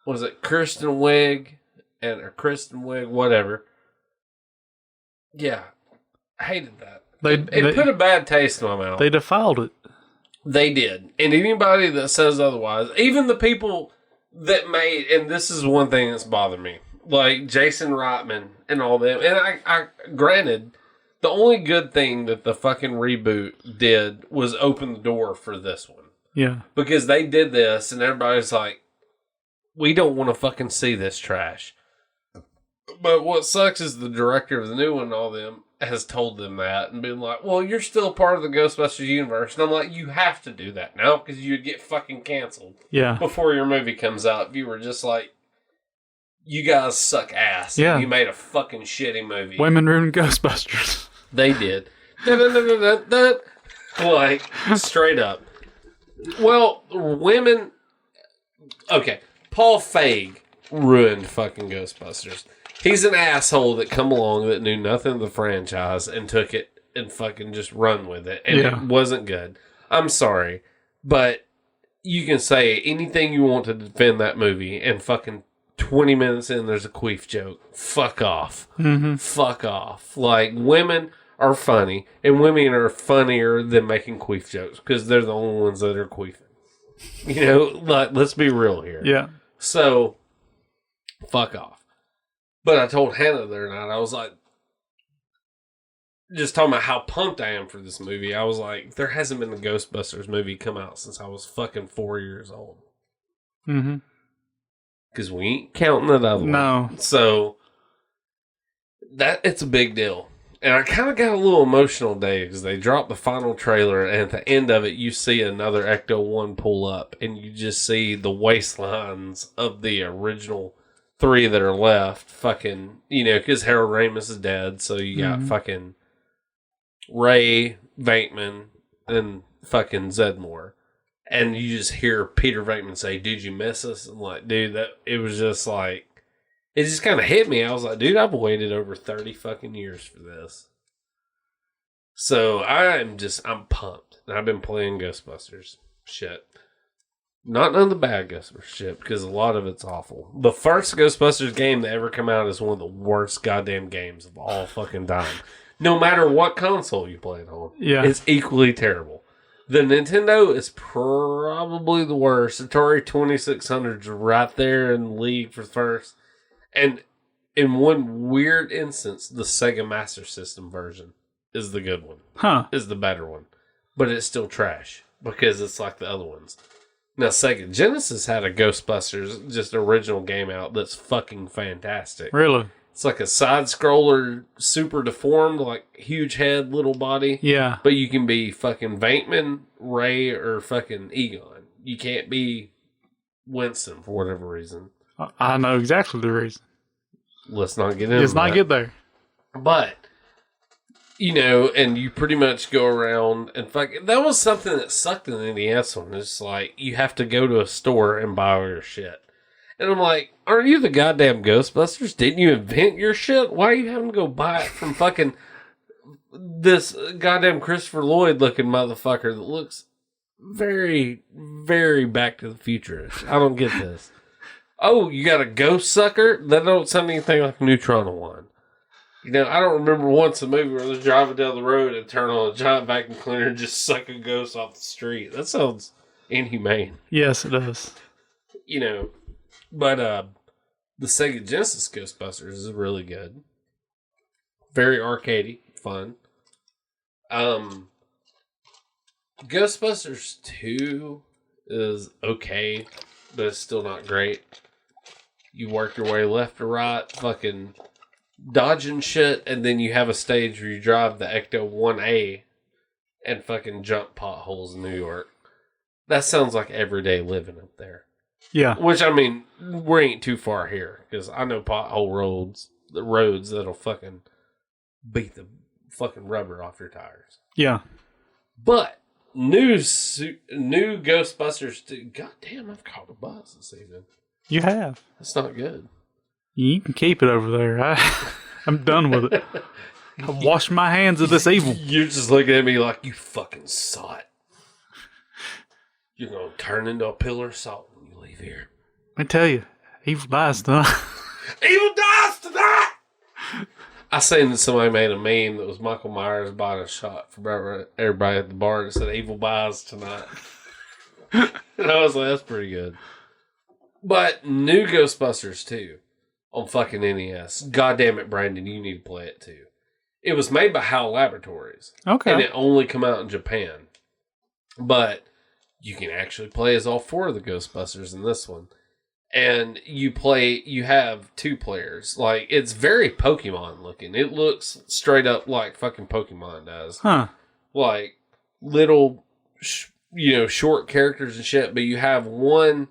what is it, Kristen Wiig, whatever. Yeah. I hated that. It put a bad taste in my mouth. They defiled it. They did. And anybody that says otherwise, even the people that made, and this is one thing that's bothered me, like Jason Reitman and all them. And I granted, the only good thing that the fucking reboot did was open the door for this one. Yeah. Because they did this and everybody's like, we don't want to fucking see this trash. But what sucks is the director of the new one and all them has told them that and been like, well, you're still part of the Ghostbusters universe. And I'm like, you have to do that now because you'd get fucking canceled. Yeah. Before your movie comes out, if you were just like, you guys suck ass. Yeah. You made a fucking shitty movie. Women ruined Ghostbusters. They did. Like, straight up. Well, women... Okay, Paul Feig ruined fucking Ghostbusters. He's an asshole that come along that knew nothing of the franchise and took it and fucking just run with it. And it wasn't good. I'm sorry. But you can say anything you want to defend that movie and fucking 20 minutes in there's a queef joke. Fuck off. Mm-hmm. Fuck off. Like, women are funny and women are funnier than making queef jokes because they're the only ones that are queefing. You know, like, let's be real here. Yeah. So, fuck off. But I told Hannah the other night, I was like, just talking about how pumped I am for this movie. I was like, there hasn't been a Ghostbusters movie come out since I was fucking 4 years old. Mm-hmm. Because we ain't counting that other one. No. So, it's a big deal. And I kind of got a little emotional today because they dropped the final trailer, and at the end of it, you see another Ecto-1 pull up, and you just see the waistlines of the original three that are left. Fucking, you know, because Harold Ramis is dead, so you got fucking Ray Venkman and fucking Zedmore. And you just hear Peter Venkman say, "Did you miss us?" I'm like, dude, it was just like, it just kind of hit me. I was like, dude, I've waited over 30 fucking years for this. So I'm pumped. And I've been playing Ghostbusters shit. Not none of the bad Ghostbusters shit, because a lot of it's awful. The first Ghostbusters game that ever come out is one of the worst goddamn games of all fucking time. No matter what console you play it on. Yeah. It's equally terrible. The Nintendo is probably the worst. Atari 2600's right there in the league for first. And in one weird instance, the Sega Master System version is the good one. Huh. Is the better one. But it's still trash because it's like the other ones. Now, Sega Genesis had a Ghostbusters, just original game out that's fucking fantastic. Really? It's like a side-scroller, super deformed, like huge head, little body. Yeah. But you can be fucking Venkman, Ray, or fucking Egon. You can't be wincing for whatever reason. I know exactly the reason. Let's not get into Let's not that. get there. But, you know, and you pretty much go around and that was something that sucked in the NES one. It's like, you have to go to a store and buy all your shit. And I'm like, aren't you the goddamn Ghostbusters? Didn't you invent your shit? Why are you having to go buy it from fucking this goddamn Christopher Lloyd looking motherfucker that looks very, very Back to the Future-ish? I don't get this. Oh, you got a ghost sucker? That don't sound anything like Neutron one. You know, I don't remember once a movie where they're driving down the road and turn on a giant vacuum cleaner and just suck a ghost off the street. That sounds inhumane. Yes, it does. You know, but the Sega Genesis Ghostbusters is really good. Very arcadey, fun. Ghostbusters 2 is okay, but it's still not great. You work your way left to right, fucking dodging shit, and then you have a stage where you drive the Ecto 1A and fucking jump potholes in New York. That sounds like everyday living up there. Yeah. Which, I mean, we ain't too far here, because I know pothole roads that'll fucking beat the fucking rubber off your tires. Yeah. But new Ghostbusters 2, goddamn, I've caught a buzz this evening. You have. That's not good. You can keep it over there. I'm done with it. I wash my hands of this evil. You're just looking at me like you fucking saw it. You're going to turn into a pillar of salt when you leave here. I tell you, evil dies tonight. Evil dies tonight! I seen that somebody made a meme that was Michael Myers buying a shot for everybody at the bar that said evil dies tonight. And I was like, that's pretty good. But new Ghostbusters 2 on fucking NES. God damn it, Brandon, you need to play it too. It was made by HAL Laboratories. Okay. And it only come out in Japan. But you can actually play as all four of the Ghostbusters in this one. And you have two players. Like, it's very Pokemon looking. It looks straight up like fucking Pokemon does. Huh. Like, little, short characters and shit. But you have one,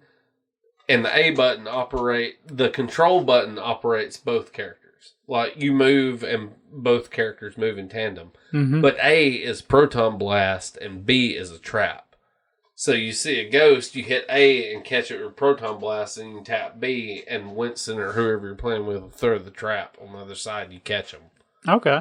and the control button operates both characters. Like, you move and both characters move in tandem. Mm-hmm. But A is Proton Blast and B is a trap. So you see a ghost, you hit A and catch it with Proton Blast, and you can tap B, and Winston or whoever you're playing with will throw the trap on the other side, and you catch them. Okay.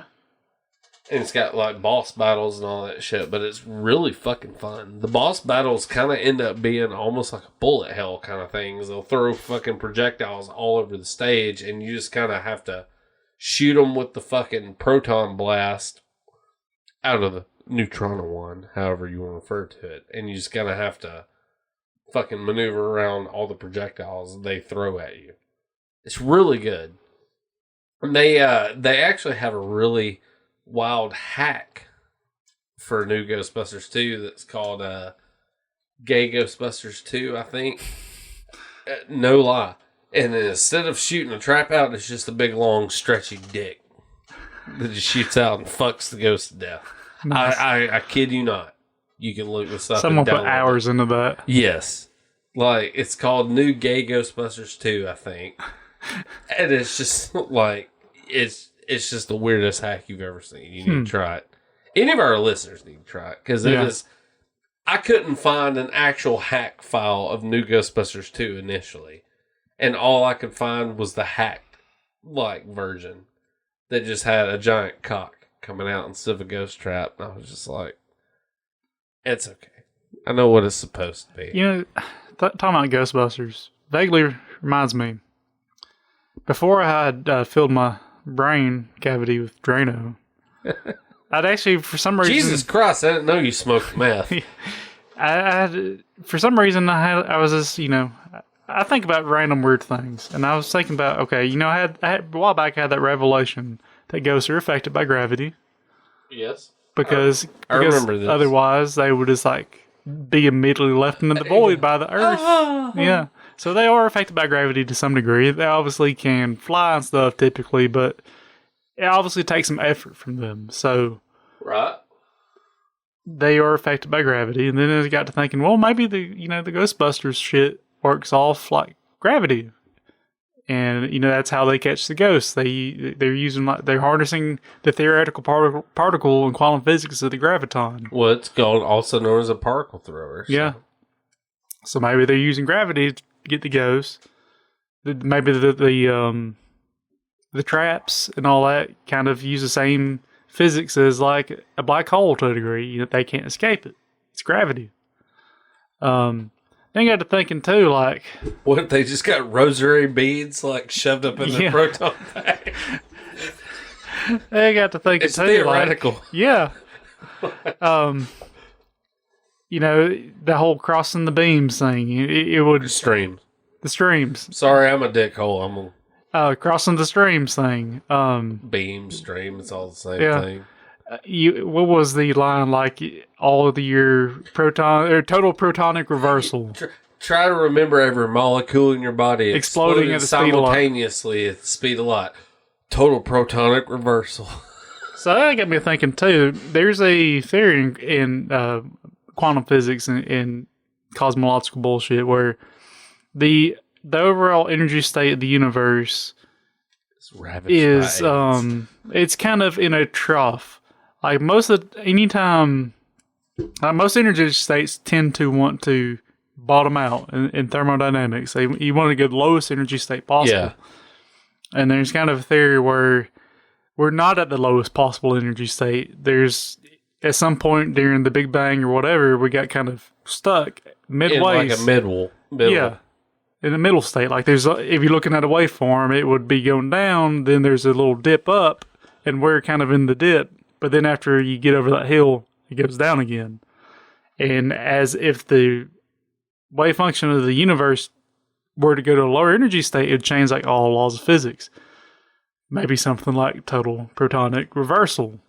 And it's got like boss battles and all that shit, but it's really fucking fun. The boss battles kind of end up being almost like a bullet hell kind of things. They'll throw fucking projectiles all over the stage, and you just kind of have to shoot them with the fucking Proton Blast out of the Neutron one, however you want to refer to it, and you just gotta have to fucking maneuver around all the projectiles they throw at you. It's really good. And they actually have a really wild hack for new Ghostbusters 2 that's called Gay Ghostbusters 2, I think. No lie. And then instead of shooting a trap out, it's just a big long stretchy dick that just shoots out and fucks the ghost to death. Nice. I kid you not. You can look this up. Someone put hours into that. Yes. Like, it's called New Gay Ghostbusters 2, I think. And it's just like, it's just the weirdest hack you've ever seen. You need to try it. Any of our listeners need to try it. Because it is, I couldn't find an actual hack file of New Ghostbusters 2 initially. And all I could find was the hacked, version that just had a giant cock coming out instead of a ghost trap. And I was just like, it's okay. I know what it's supposed to be. You know, talking about Ghostbusters vaguely reminds me, before I had filled my brain cavity with Drano, I'd actually, for some reason... Jesus Christ, I didn't know you smoked meth. For some reason, I was just, I think about random weird things. And I was thinking about, okay, I had a while back, I had that revelation that ghosts are affected by gravity. Yes. Because remember this. Otherwise, they would just be immediately left into the void by the earth. Yeah. So they are affected by gravity to some degree. They obviously can fly and stuff typically, but it obviously takes some effort from them. So right. They are affected by gravity. And then I got to thinking, well, maybe the Ghostbusters shit works off like gravity. And that's how they catch the ghosts. They're harnessing the theoretical particle in quantum physics of the graviton. Well, it's called also known as a particle thrower. So. Yeah. So maybe they're using gravity to get the ghosts. Maybe the traps and all that kind of use the same physics as like a black hole to a degree. They can't escape it. It's gravity. Then got to thinking too, like, what if they just got rosary beads like shoved up in the proton pack? They got to thinking it's too, theoretical. Like, yeah. The whole crossing the beams thing. It would Streams. The streams. Sorry, I'm a dickhole. I'm crossing the streams thing. beam, stream. It's all the same thing. What was the line like? All of your total protonic reversal. Try to remember every molecule in your body exploding at the speed of light. Simultaneously at the speed of light. Total protonic reversal. So that got me thinking too. There's a theory in quantum physics and cosmological bullshit where the overall energy state of the universe is it's kind of in a trough. Like most energy states tend to want to bottom out in thermodynamics. You want to get the lowest energy state possible. Yeah. And there's kind of a theory where we're not at the lowest possible energy state. There's at some point during the Big Bang or whatever, we got kind of stuck midway. In like a middle. Yeah. In the middle state. Like if you're looking at a waveform, it would be going down, then there's a little dip up, and we're kind of in the dip. But then after you get over that hill, it goes down again. And as if the wave function of the universe were to go to a lower energy state, it would change like all laws of physics. Maybe something like total protonic reversal.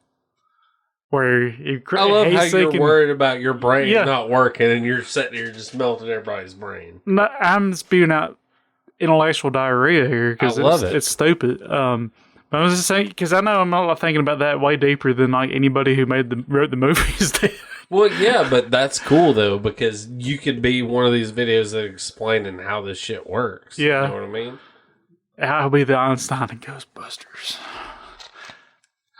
Where I love how you're worried about your brain not working and you're sitting here just melting everybody's brain. No, I'm spewing out intellectual diarrhea here because it's stupid. But I was just saying, because I know I'm not thinking about that way deeper than like anybody who wrote the movies did. Well, yeah, but that's cool though, because you could be one of these videos that explaining how this shit works. Yeah. You know what I mean? I'll be the Einstein in Ghostbusters.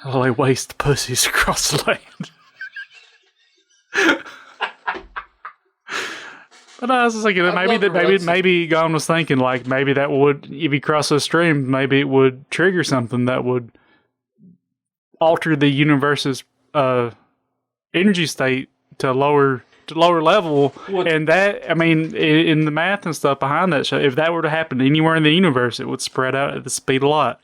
I'll like waste pussies across the land. But I was just thinking maybe Gon was thinking like maybe that would, if you cross those streams, maybe it would trigger something that would alter the universe's energy state to lower level. And that, I mean, in the math and stuff behind that show, if that were to happen anywhere in the universe, it would spread out at the speed of light,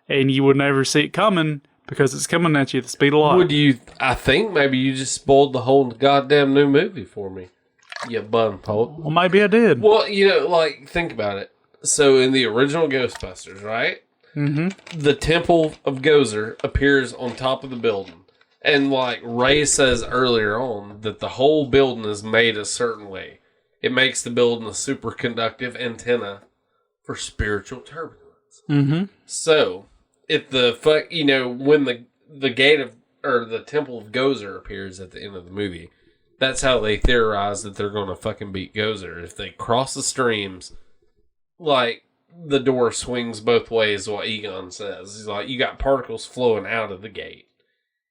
and you would never see it coming because it's coming at you at the speed of light. I think maybe you just spoiled the whole goddamn new movie for me. You bum poke. Well, maybe I did. Well, think about it. So in the original Ghostbusters, right? Mm-hmm. The Temple of Gozer appears on top of the building. And like Ray says earlier on, that the whole building is made a certain way. It makes the building a superconductive antenna for spiritual turbulence. Mm-hmm. So, if when the gate of, or the Temple of Gozer appears at the end of the movie, that's how they theorize that they're going to fucking beat Gozer. If they cross the streams, like, the door swings both ways, what Egon says. He's like, you got particles flowing out of the gate.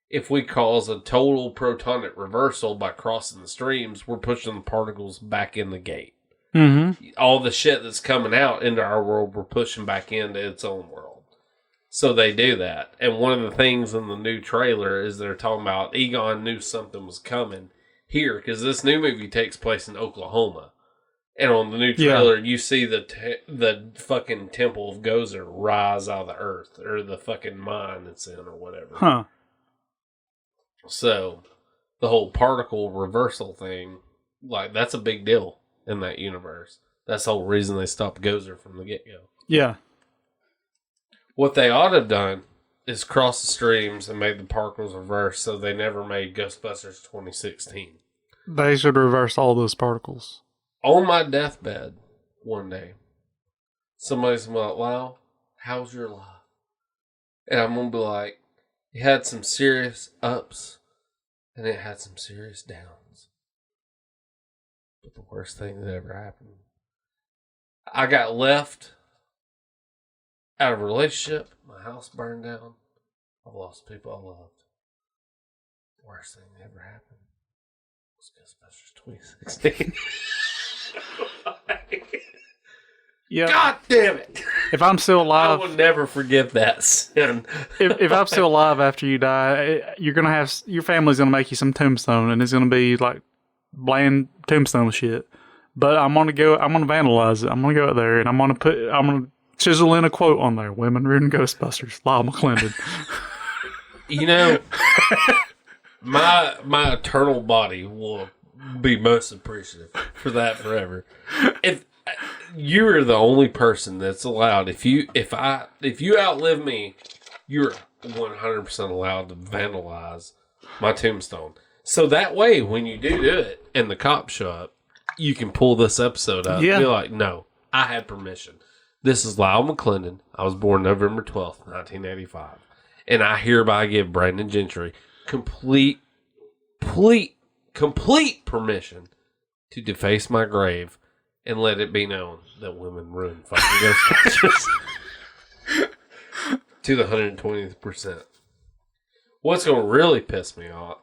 If we cause a total protonic reversal by crossing the streams, we're pushing the particles back in the gate. Mm-hmm. All the shit that's coming out into our world, we're pushing back into its own world. So they do that. And one of the things in the new trailer is they're talking about Egon knew something was coming here, because this new movie takes place in Oklahoma. And on the new trailer, you see the fucking Temple of Gozer rise out of the earth, or the fucking mine it's in, or whatever. Huh. So, the whole particle reversal thing, like, that's a big deal in that universe. That's the whole reason they stopped Gozer from the get-go. Yeah. What they ought to have done is cross the streams and made the particles reverse, so they never made Ghostbusters 2016. They should reverse all those particles. On my deathbed one day, somebody's going to be like, Lyle, how's your life? And I'm going to be like, it had some serious ups, and it had some serious downs. But the worst thing that ever happened I got left out of a relationship. My house burned down. I've lost people I loved. The worst thing that ever happened was Ghostbusters 2016. Yeah. God damn it! If I'm still I alive, will never forget that sin. if I'm still alive after you die, you're gonna have your family's gonna make you some tombstone, and it's gonna be like bland tombstone shit. But I'm gonna vandalize it. I'm gonna go out there and I'm gonna chisel in a quote on there: "Women ruin Ghostbusters." Lyle McClendon. You know, my eternal body will be most appreciative for that forever. If you're the only person that's allowed, if you outlive me, you're 100% allowed to vandalize my tombstone. So that way, when you do it and the cops show up, you can pull this episode up. Yeah. And be like, no, I had permission. This is Lyle McClendon. I was born November 12th, 1985. And I hereby give Brandon Gentry complete permission to deface my grave and let it be known that women ruin fucking Ghostbusters. To the 120th%. What's going to really piss me off,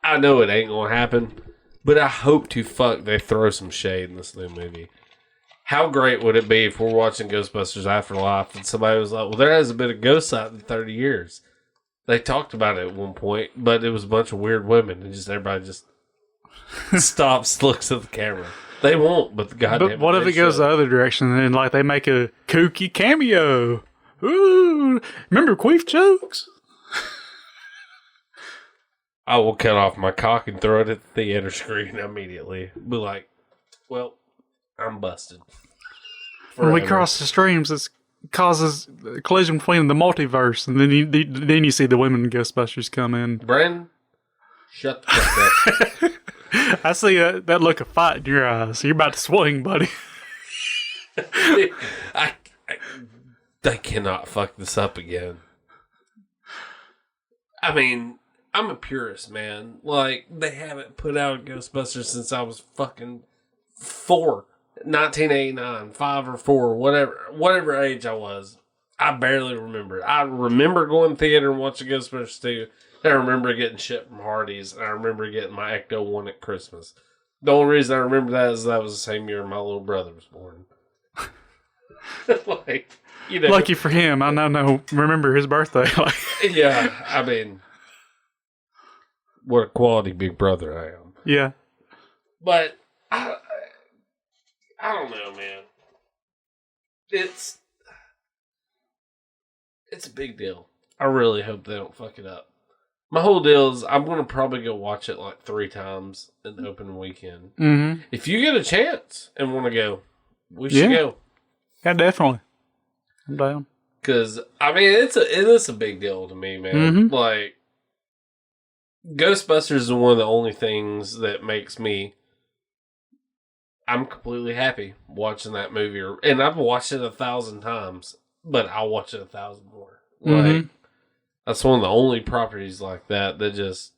I know it ain't going to happen, but I hope to fuck they throw some shade in this new movie. How great would it be if we're watching Ghostbusters Afterlife and somebody was like, well, there hasn't been a ghost out in 30 years. They talked about it at one point, but it was a bunch of weird women and just everybody just stops, looks at the camera. They won't, but the goddamn. But what if it goes the other direction and like they make a kooky cameo? Ooh, remember queef jokes? I will cut off my cock and throw it at the theater screen immediately. Be like, well, I'm busted. When we cross the streams, it causes a collision between the multiverse, and then you see the women Ghostbusters come in. Brandon, shut the fuck up. I see that look of fight in your eyes. You're about to swing, buddy. They cannot fuck this up again. I mean, I'm a purist, man. Like, they haven't put out a Ghostbusters since I was fucking 4. 1989, 5 or 4, whatever age I was. I barely remember. I remember going to theater and watching Ghostbusters 2. I remember getting shit from Hardee's, and I remember getting my Ecto 1 at Christmas. The only reason I remember that is that was the same year my little brother was born. Like, you know. Lucky for him, I now remember his birthday. Yeah, I mean, what a quality big brother I am. Yeah. But, I don't know, man. It's a big deal. I really hope they don't fuck it up. My whole deal is I'm going to probably go watch it like 3 times in the opening weekend. Mm-hmm. If you get a chance and want to go, we should go. Yeah, definitely. I'm down. Because, I mean, it is a big deal to me, man. Mm-hmm. Like, Ghostbusters is one of the only things that makes me... I'm completely happy watching that movie. And I've watched it 1,000 times, but I'll watch it 1,000 more. Mm-hmm. Like, that's one of the only properties like that just...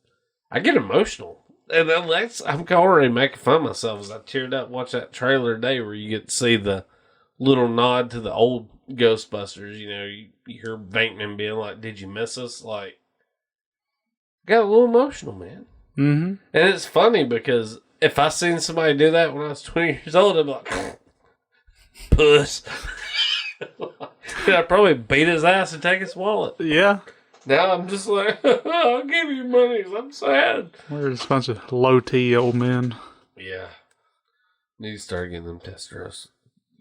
I get emotional. And I'm already making fun of myself as I teared up watching that trailer today where you get to see the little nod to the old Ghostbusters. You know, you hear Bankman being like, did you miss us? Like, got a little emotional, man. Mm-hmm. And it's funny because if I seen somebody do that when I was 20 years old, I'd be like, puss. I'd probably beat his ass and take his wallet. Yeah. Now I'm just like, I'll give you money 'cause I'm sad. We're just a bunch of low-T old men. Yeah. Need to start getting them testosterone.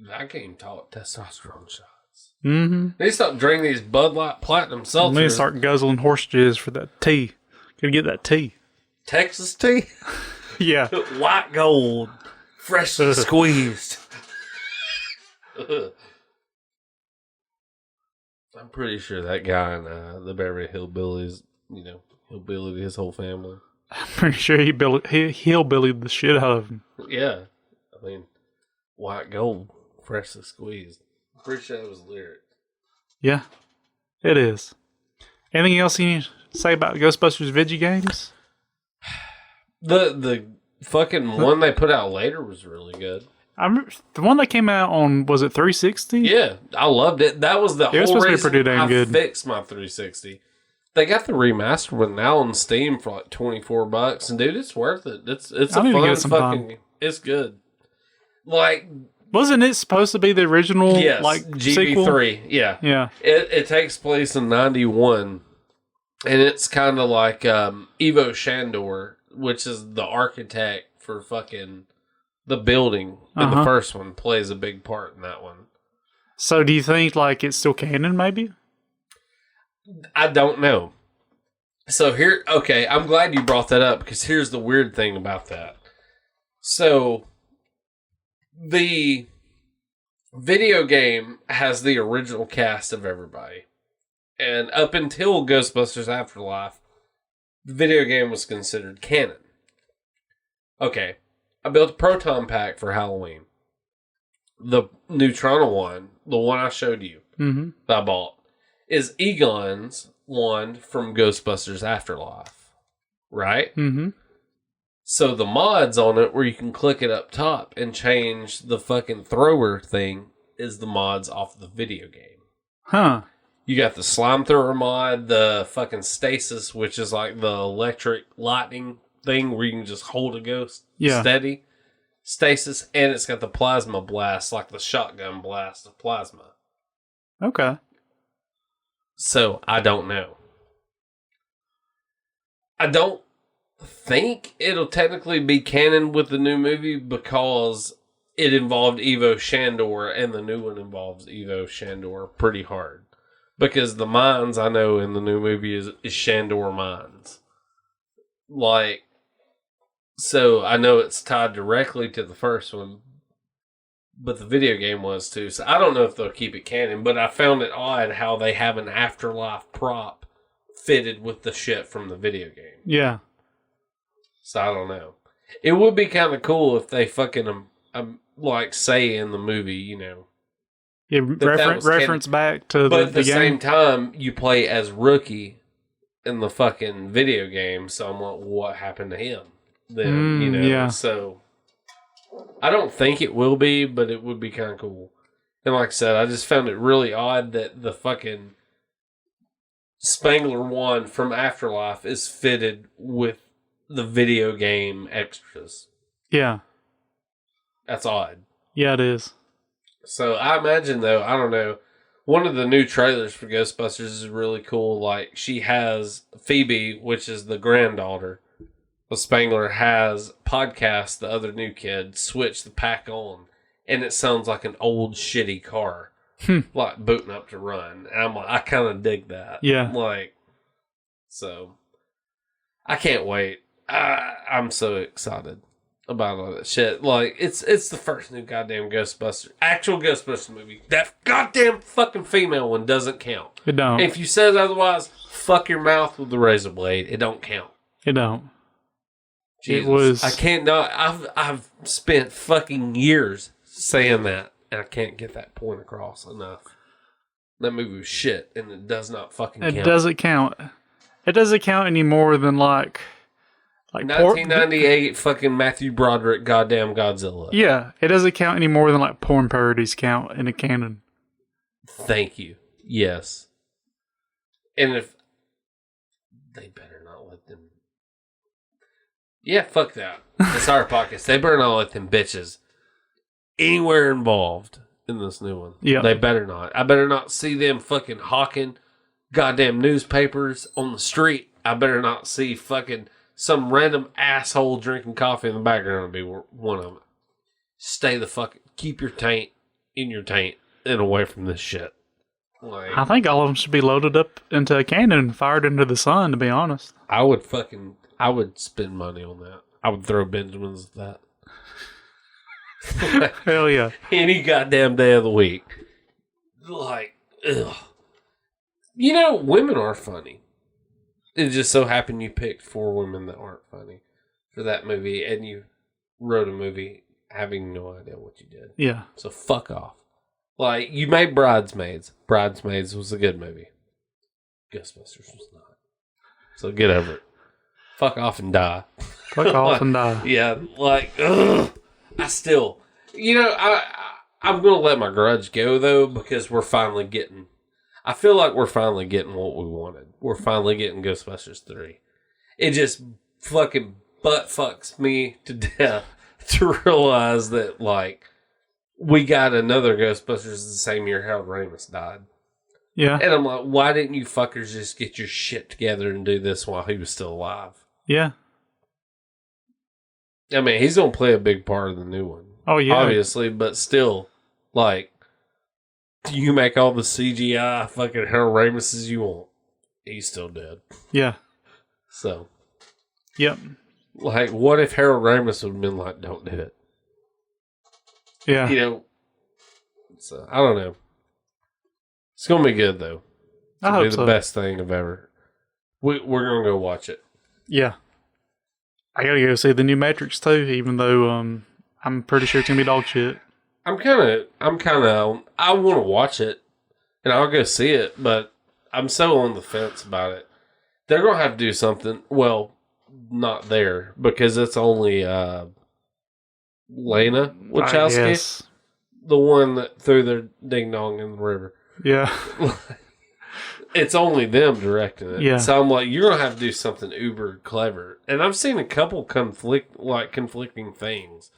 I can't even talk testosterone shots. Mm-hmm. Need to stop drinking these Bud Light Platinum seltzers. We need to start guzzling horse jizz for that tea. Gotta get that tea. Texas tea? Yeah. White gold. Freshly squeezed. I'm pretty sure that guy in the Beverly Hillbillies, you know, hillbillied his whole family. I'm pretty sure he hillbillied the shit out of him. Yeah. I mean, white gold, freshly squeezed. I'm pretty sure that was the lyric. Yeah, it is. Anything else you need to say about Ghostbusters Vigi games? The fucking one they put out later was really good. The one that came out on, was it 360? Yeah, I loved it. That was the It was whole supposed to be reason pretty damn I good. fixed my 360. They got the remastered one now on Steam for like $24, and dude, it's worth it. It's a I need to fun get some fucking. time. It's good. Like, Wasn't it supposed to be the original, yes, sequel? GB3. Yeah, Yeah. It takes place in '91, and it's kind of like Ivo Shandor, which is the architect for fucking the building in the first one, plays a big part in that one. So do you think, like, it's still canon, maybe? I don't know. So here, okay, I'm glad you brought that up, because here's the weird thing about that. So, the video game has the original cast of everybody. And up until Ghostbusters Afterlife, the video game was considered canon. Okay, I built a proton pack for Halloween. The Neutrona one, the one I showed you, that I bought, is Egon's wand from Ghostbusters Afterlife. Right? Mm-hmm. So the mods on it, where you can click it up top and change the fucking thrower thing, is the mods off the video game. Huh. You got the slime thrower mod, the fucking stasis, which is like the electric lightning thing where you can just hold a ghost steady. Stasis, and it's got the plasma blast, like the shotgun blast of plasma. Okay. So, I don't know. I don't think it'll technically be canon with the new movie because it involved Ivo Shandor, and the new one involves Ivo Shandor pretty hard. Because the mines I know in the new movie is Shandor Mines. Like, so I know it's tied directly to the first one, but the video game was too. So I don't know if they'll keep it canon, but I found it odd how they have an afterlife prop fitted with the shit from the video game. Yeah. So I don't know. It would be kind of cool if they fucking like say in the movie, you know. Yeah, reference back to but the at the game. same time, you play as Rookie in the fucking video game, so I'm like, what happened to him? Then, you know, yeah. So I don't think it will be, but it would be kind of cool. And like I said, I just found it really odd that the fucking Spangler wand from Afterlife is fitted with the video game extras. Yeah. That's odd. Yeah, it is. So I imagine, though, I don't know, one of the new trailers for Ghostbusters is really cool. Like, she has Phoebe, which is the granddaughter. But Spangler has Podcast, the other new kid, switch the pack on. And it sounds like an old, shitty car. Like, booting up to run. And I'm like, I kind of dig that. Yeah. Like, so, I can't wait. I'm so excited about all that shit. Like, it's the first new goddamn actual Ghostbusters movie. That goddamn fucking female one doesn't count. It don't. If you said otherwise, fuck your mouth with the razor blade. It don't count. It don't. Jesus. It was. I can't not. I've spent fucking years saying that, and I can't get that point across enough. That movie was shit, and it does not fucking count. It doesn't count. It doesn't count any more than like 1998 fucking Matthew Broderick goddamn Godzilla. Yeah, it doesn't count any more than like porn parodies count in a canon. Thank you. Yes. And if they better not let them. Yeah, fuck that. It's our podcast. They better not let them bitches anywhere involved in this new one. Yeah. They better not. I better not see them fucking hawking goddamn newspapers on the street. I better not see fucking some random asshole drinking coffee in the background be one of them. Stay the fuck. Keep your taint in your taint and away from this shit. Like, I think all of them should be loaded up into a cannon and fired into the sun, to be honest. I would spend money on that. I would throw Benjamins at that. Hell yeah. Any goddamn day of the week. Like, ugh. You know, women are funny. It just so happened you picked 4 women that aren't funny for that movie, and you wrote a movie having no idea what you did. Yeah. So fuck off. Like, you made Bridesmaids. Bridesmaids was a good movie. Ghostbusters was not. So get over it. Fuck off and die. Fuck off and die. Yeah, like, ugh. You know, I'm going to let my grudge go, though, because we're finally getting... I feel like we're finally getting what we wanted. We're finally getting Ghostbusters 3. It just fucking butt fucks me to death to realize that, like, we got another Ghostbusters the same year Harold Ramis died. Yeah. And I'm like, why didn't you fuckers just get your shit together and do this while he was still alive? Yeah. I mean, he's going to play a big part of the new one. Oh, yeah. Obviously, but still, like, you make all the CGI fucking Harold Ramises you want. He's still dead. Yeah. So. Yep. Like, what if Harold Ramis would have been like, don't do it? Yeah. You know? So, I don't know. It's going to be good, though. It'll be the best thing I've ever. We're going to go watch it. Yeah. I gotta go see the new Matrix too, even though I'm pretty sure it's gonna be dog shit. I want to watch it, and I'll go see it, but I'm so on the fence about it. They're gonna have to do something. Well, not there because it's only Lena Wachowski, the one that threw their ding dong in the river. Yeah. It's only them directing it. Yeah. So I'm like, you're going to have to do something uber clever. And I've seen a couple conflicting things.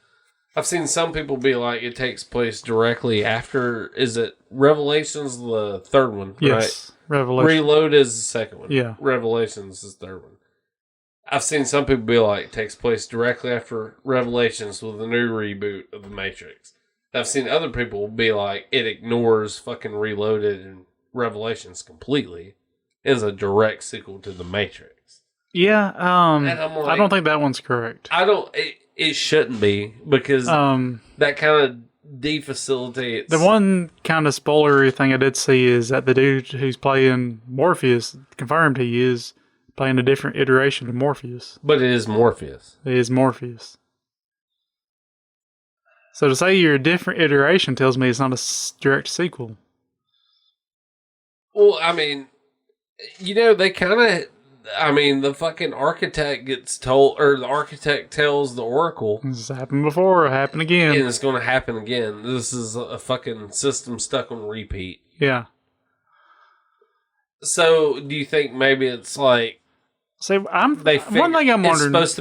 I've seen some people be like, it takes place directly after, is it Revelations, the third one? Yes. Right? Revelation. Reload is the second one. Yeah. Revelations is the third one. I've seen some people be like, it takes place directly after Revelations with a new reboot of The Matrix. I've seen other people be like, it ignores fucking Reloaded and Revelations completely. Is a direct sequel to The Matrix. Yeah, and I'm like, I don't think that one's correct. It shouldn't be because that kind of defacilitates. The one kind of spoilery thing I did see is that the dude who's playing Morpheus confirmed he is playing a different iteration of Morpheus. But it is Morpheus. It is Morpheus. So to say you're a different iteration tells me it's not a direct sequel. Well, I mean, they kind of... I mean, the fucking architect gets told... Or the architect tells the Oracle... This has happened before, it'll happen again. And it's going to happen again. This is a fucking system stuck on repeat. Yeah. So, do you think maybe it's like... So, one thing I'm wondering... It's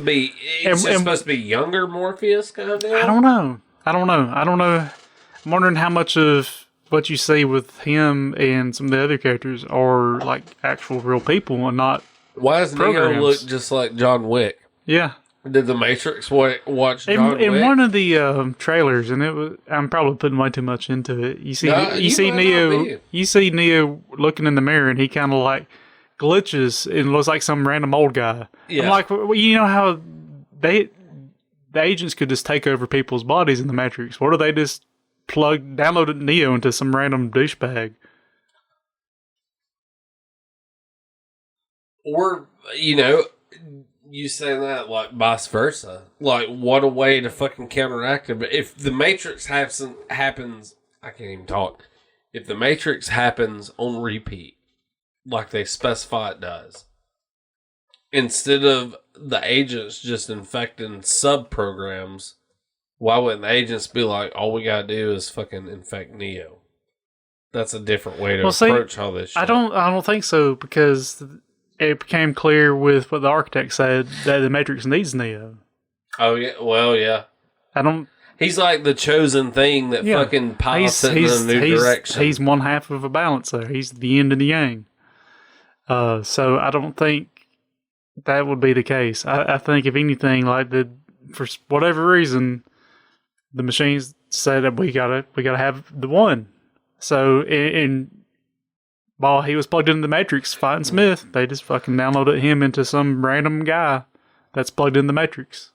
supposed to be younger Morpheus kind of deal? I don't know. I'm wondering how much of what you see with him and some of the other characters are like actual real people and not Why does Neo look just like John Wick? Yeah. Did the Matrix watch John Wick? In one of the trailers, and I'm probably putting way too much into it. You see Neo looking in the mirror, and he kind of like glitches and looks like some random old guy. Yeah. I'm like, well, you know how the agents could just take over people's bodies in the Matrix. What do they just downloaded Neo into some random douchebag? Or, you say that like vice versa. Like, what a way to fucking counteract it. But if the Matrix happens, I can't even talk. If the Matrix happens on repeat, like they specify it does, instead of the agents just infecting sub-programs, why wouldn't the agents be like, all we gotta do is fucking infect Neo? That's a different way to approach all this shit. I don't think so, because it became clear with what the architect said that the Matrix needs Neo. Oh, yeah. Well, yeah. He's like the chosen thing that fucking pilots it in a new direction. He's one half of a balancer. He's the yin and the yang. So I don't think that would be the case. I think if anything, like for whatever reason, the machines said that we gotta have the one. So while he was plugged into the Matrix fighting Smith, they just fucking downloaded him into some random guy that's plugged in the Matrix.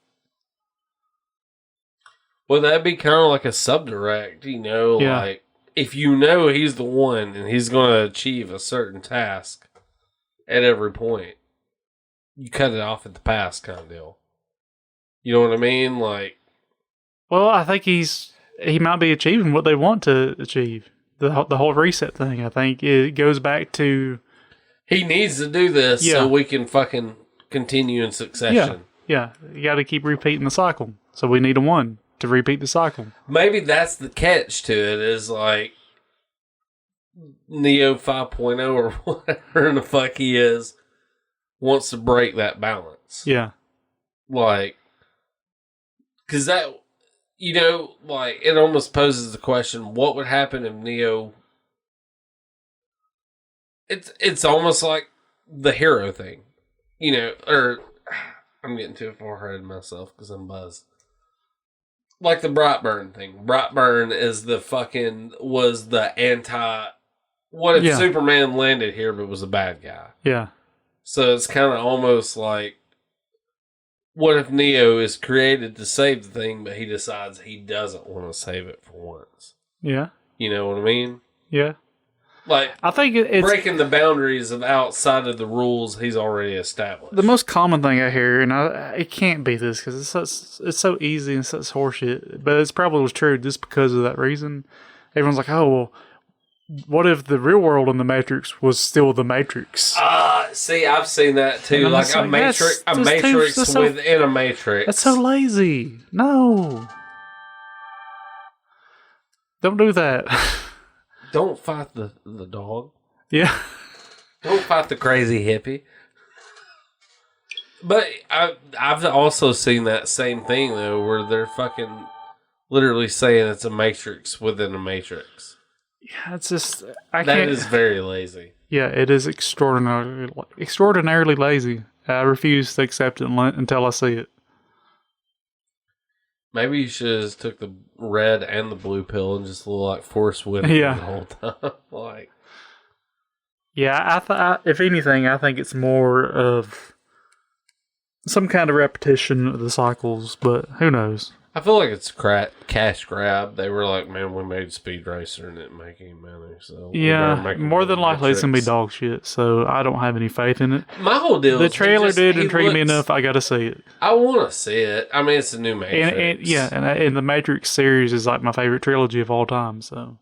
Well, that'd be kind of like a subdirect, like if he's the one and he's going to achieve a certain task at every point, you cut it off at the pass kind of deal. You know what I mean? Like, well, I think he might be achieving what they want to achieve. The whole reset thing, I think, it goes back to... He needs to do this so we can fucking continue in succession. Yeah. You got to keep repeating the cycle. So we need a one. to repeat the cycle. Maybe that's the catch to it, is like Neo 5.0 or whatever the fuck he is wants to break that balance. Yeah. Like, because that, you know, like, it almost poses the question, what would happen if Neo... It's almost like the hero thing, you know, or... I'm getting too far ahead of myself because I'm buzzed. Like the Brightburn thing. Brightburn is was the anti... What if Superman landed here but was a bad guy? Yeah. So it's kind of almost like, what if Neo is created to save the thing, but he decides he doesn't want to save it for once? Yeah. You know what I mean? Yeah. Like, I think it's breaking the boundaries of outside of the rules he's already established. the most common thing I hear, and it can't be this because it's so easy and such horseshit, but it's probably was true just because of that reason. Everyone's like, oh, well, what if the real world in the Matrix was still the Matrix? See, I've seen that too. Like a Matrix within a Matrix. That's so lazy. No. Don't do that. Don't fight the dog. Yeah. Don't fight the crazy hippie. But I've also seen that same thing, though, where they're fucking literally saying it's a Matrix within a Matrix. Yeah, it's just... That is very lazy. Yeah, it is extraordinarily lazy. I refuse to accept it until I see it. Maybe you should have took the red and the blue pill and just look like Forrest Whitaker the whole time. Like, yeah, if anything, I think it's more of some kind of repetition of the cycles, but who knows? I feel like it's cash grab. They were like, man, we made Speed Racer and it didn't make any money. So yeah, more than likely it's going to be dog shit, so I don't have any faith in it. My whole deal is... The trailer did intrigue me enough, I got to see it. I want to see it. I mean, it's a new Matrix. And the Matrix series is like my favorite trilogy of all time, so...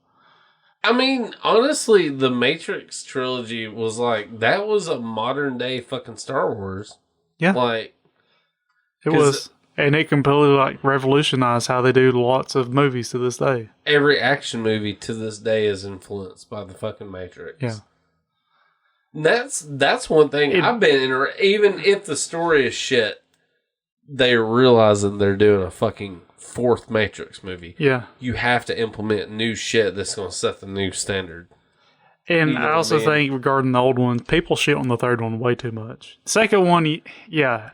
I mean, honestly, the Matrix trilogy was like, that was a modern day fucking Star Wars. Yeah. Like... It was... And it completely like revolutionized how they do lots of movies to this day. Every action movie to this day is influenced by the fucking Matrix. Yeah. That's one thing I've been even if the story is shit, they're realizing they're doing a fucking fourth Matrix movie. Yeah. You have to implement new shit that's going to set the new standard. And I also think regarding the old ones, people shit on the third one way too much. Second one, yeah,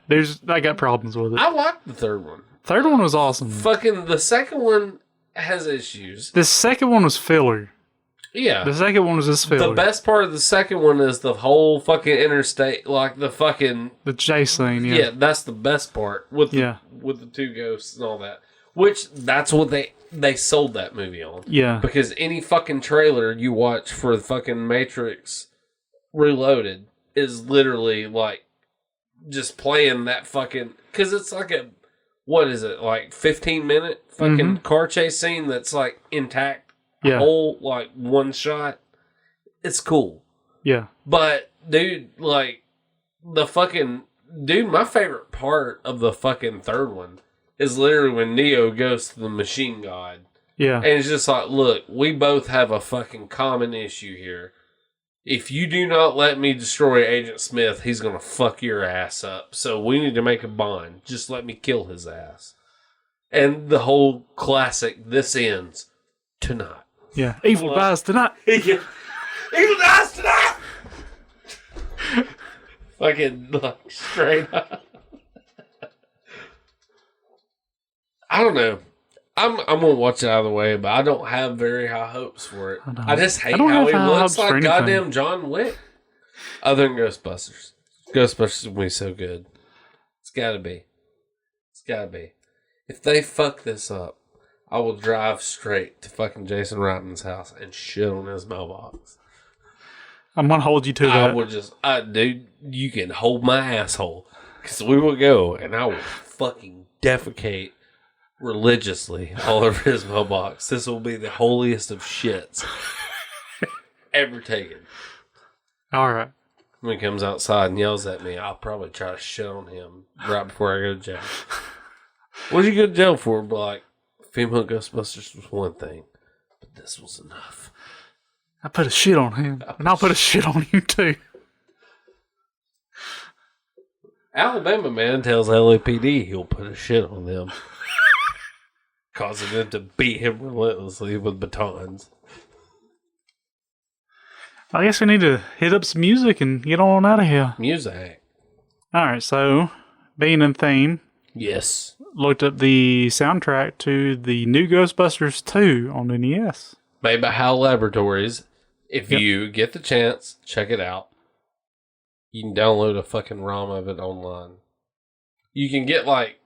I got problems with it. I liked the third one. Third one was awesome. Fucking the second one has issues. The second one was filler. Yeah. The second one was just filler. The best part of the second one is the whole fucking interstate, like the fucking... The chase scene, yeah. Yeah, that's the best part with the two ghosts and all that. Which, that's what they sold that movie on. Yeah. Because any fucking trailer you watch for the fucking Matrix Reloaded is literally like just playing that fucking... Because it's like a... What is it? Like 15-minute fucking car chase scene that's like intact. Yeah. Whole like one shot. It's cool. Yeah. But dude, like the fucking... Dude, my favorite part of the fucking third one is literally when Neo goes to the machine god. Yeah. And it's just like, look, we both have a fucking common issue here. If you do not let me destroy Agent Smith, he's going to fuck your ass up. So we need to make a bond. Just let me kill his ass. And the whole classic, this ends tonight. Yeah. Evil dies tonight. Evil dies tonight! Fucking, like, straight up. I don't know. I'm gonna watch it out of the way, but I don't have very high hopes for it. I just hate how he looks like goddamn John Wick. Other than Ghostbusters. Ghostbusters will be so good. It's gotta be. It's gotta be. If they fuck this up, I will drive straight to fucking Jason Reitman's house and shit on his mailbox. I'm gonna hold you to that. I will just, dude, you can hold my asshole. Because we will go and I will fucking defecate religiously all over his mailbox. This will be the holiest of shits ever taken. All right. When he comes outside and yells at me, I'll probably try to shit on him right before I go to jail. What did you go to jail for? But like female Ghostbusters was one thing, but this was enough. I put a shit on him, and I'll put a shit on you too. Alabama man tells LAPD he'll put a shit on them, causing them to beat him relentlessly with batons. I guess we need to hit up some music and get on out of here. Music. All right, so being in theme, Yes. looked up the soundtrack to the new Ghostbusters 2 on NES. Made by HAL Laboratories. If Yep. you get the chance, check it out. You can download a fucking ROM of it online. You can get like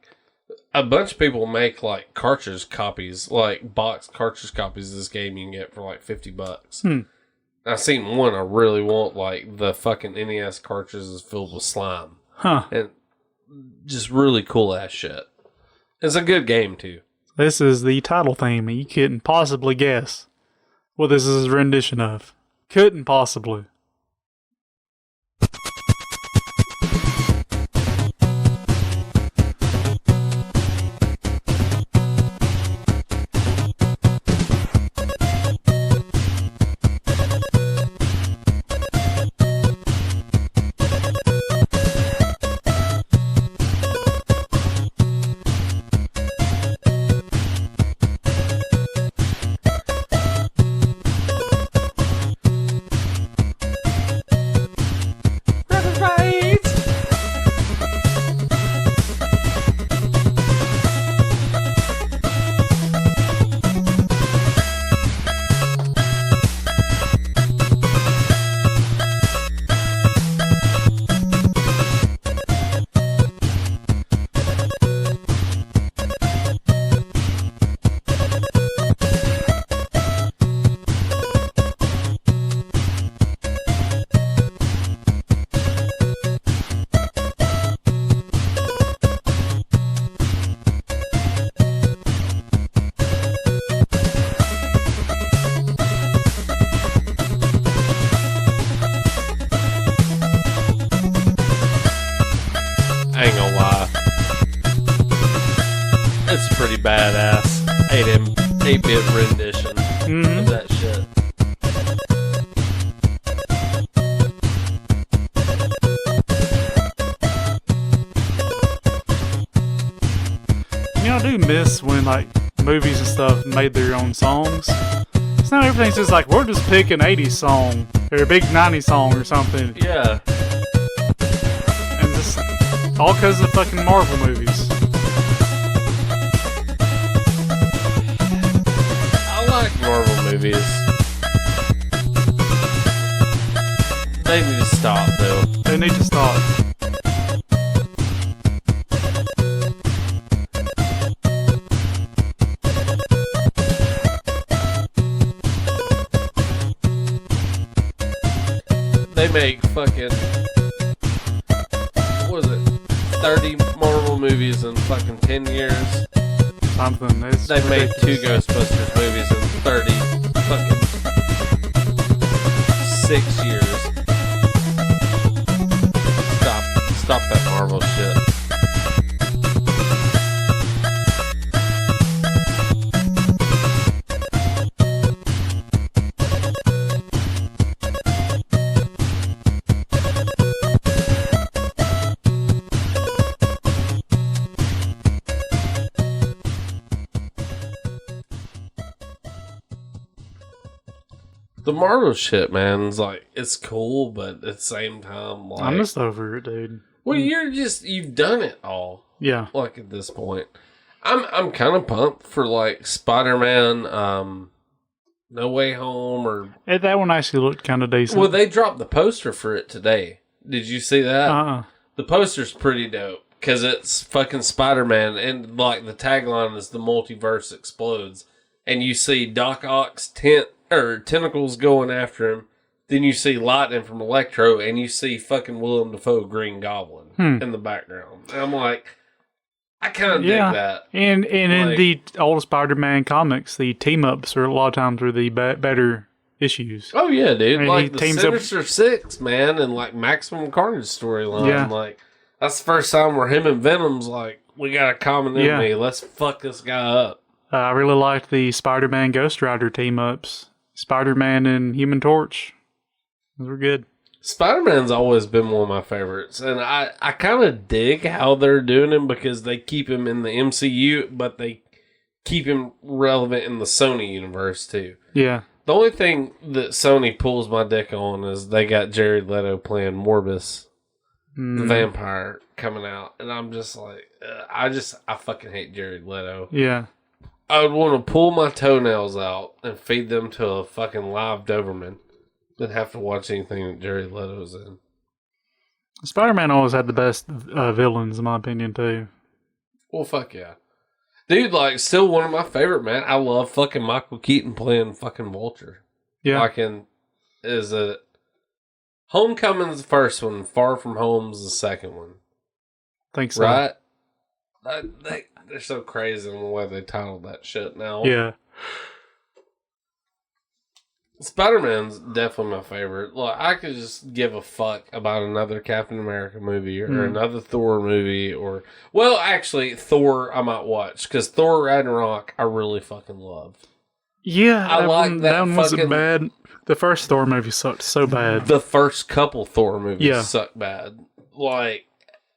a bunch of people make like cartridge copies, like box cartridge copies of this game you can get for like $50. I've seen one I really want, like the fucking NES cartridge is filled with slime. Huh. And just really cool ass shit. It's a good game too. This is the title theme, and you couldn't possibly guess what this is a rendition of. Couldn't possibly. I ain't gonna lie. It's pretty badass. 8-bit rendition of that shit. You know, I do miss when, like, movies and stuff made their own songs. It's not everything's just like, we're just picking 80s song, or a big 90s song or something. Yeah. And just, all because of fucking Marvel movies. I like Marvel movies. They need to stop, though. They need to stop. They make fucking, what is it, 30 Marvel movies in fucking 10 years. Something. It's They made ridiculous. 2 Ghostbusters movies in 30 fucking 6 years. Stop that Marvel shit. The Marvel shit, man, is like, it's cool, but at the same time, like, I'm just over it, dude. well, you've done it all. Yeah. Like at this point, I'm kind of pumped for like Spider-Man, No Way Home, or That one actually looked kind of decent. well, they dropped the poster for it today. Did you see that? Uh-uh. The poster's pretty dope because it's fucking Spider-Man, and like the tagline is "The multiverse explodes," and you see Doc Ock's tentacles going after him. Then you see lightning from Electro, and you see fucking Willem Dafoe Green Goblin in the background. And I'm like, I kind of dig that. And Like- in the old Spider-Man comics, the team-ups are a lot of times are the better issues. Oh yeah, dude! I mean, like he the teams up- Sinister Six, man, and like Maximum Carnage storyline. Yeah. Like that's the first time where him and Venom's like, we got a common enemy. Yeah. Let's fuck this guy up. I really liked the Spider-Man Ghost Rider team-ups. Spider-Man and Human Torch. Those were good. Spider-Man's always been one of my favorites, and I kind of dig how they're doing him because they keep him in the MCU, but they keep him relevant in the Sony universe too. Yeah. The only thing that Sony pulls my dick on is they got Jared Leto playing Morbius, the vampire, coming out, and I'm just like, I fucking hate Jared Leto. Yeah. I would want to pull my toenails out and feed them to a fucking live Doberman than have to watch anything that Jared Leto's in. Spider-Man always had the best villains, in my opinion, too. Well, fuck yeah. Dude, like, still one of my favorite, man. I love fucking Michael Keaton playing fucking Vulture. Yeah. Is it Homecoming's the first one, Far From Home's the second one. Think so. Right? They're so crazy in the way they titled that shit now. Yeah. Spider-Man's definitely my favorite. Look, I could just give a fuck about another Captain America movie or another Thor movie or... Well, actually, Thor I might watch because Thor Ragnarok I really fucking love. Yeah, I like that one wasn't bad. The first Thor movie sucked so bad. The first couple Thor movies suck bad. Like,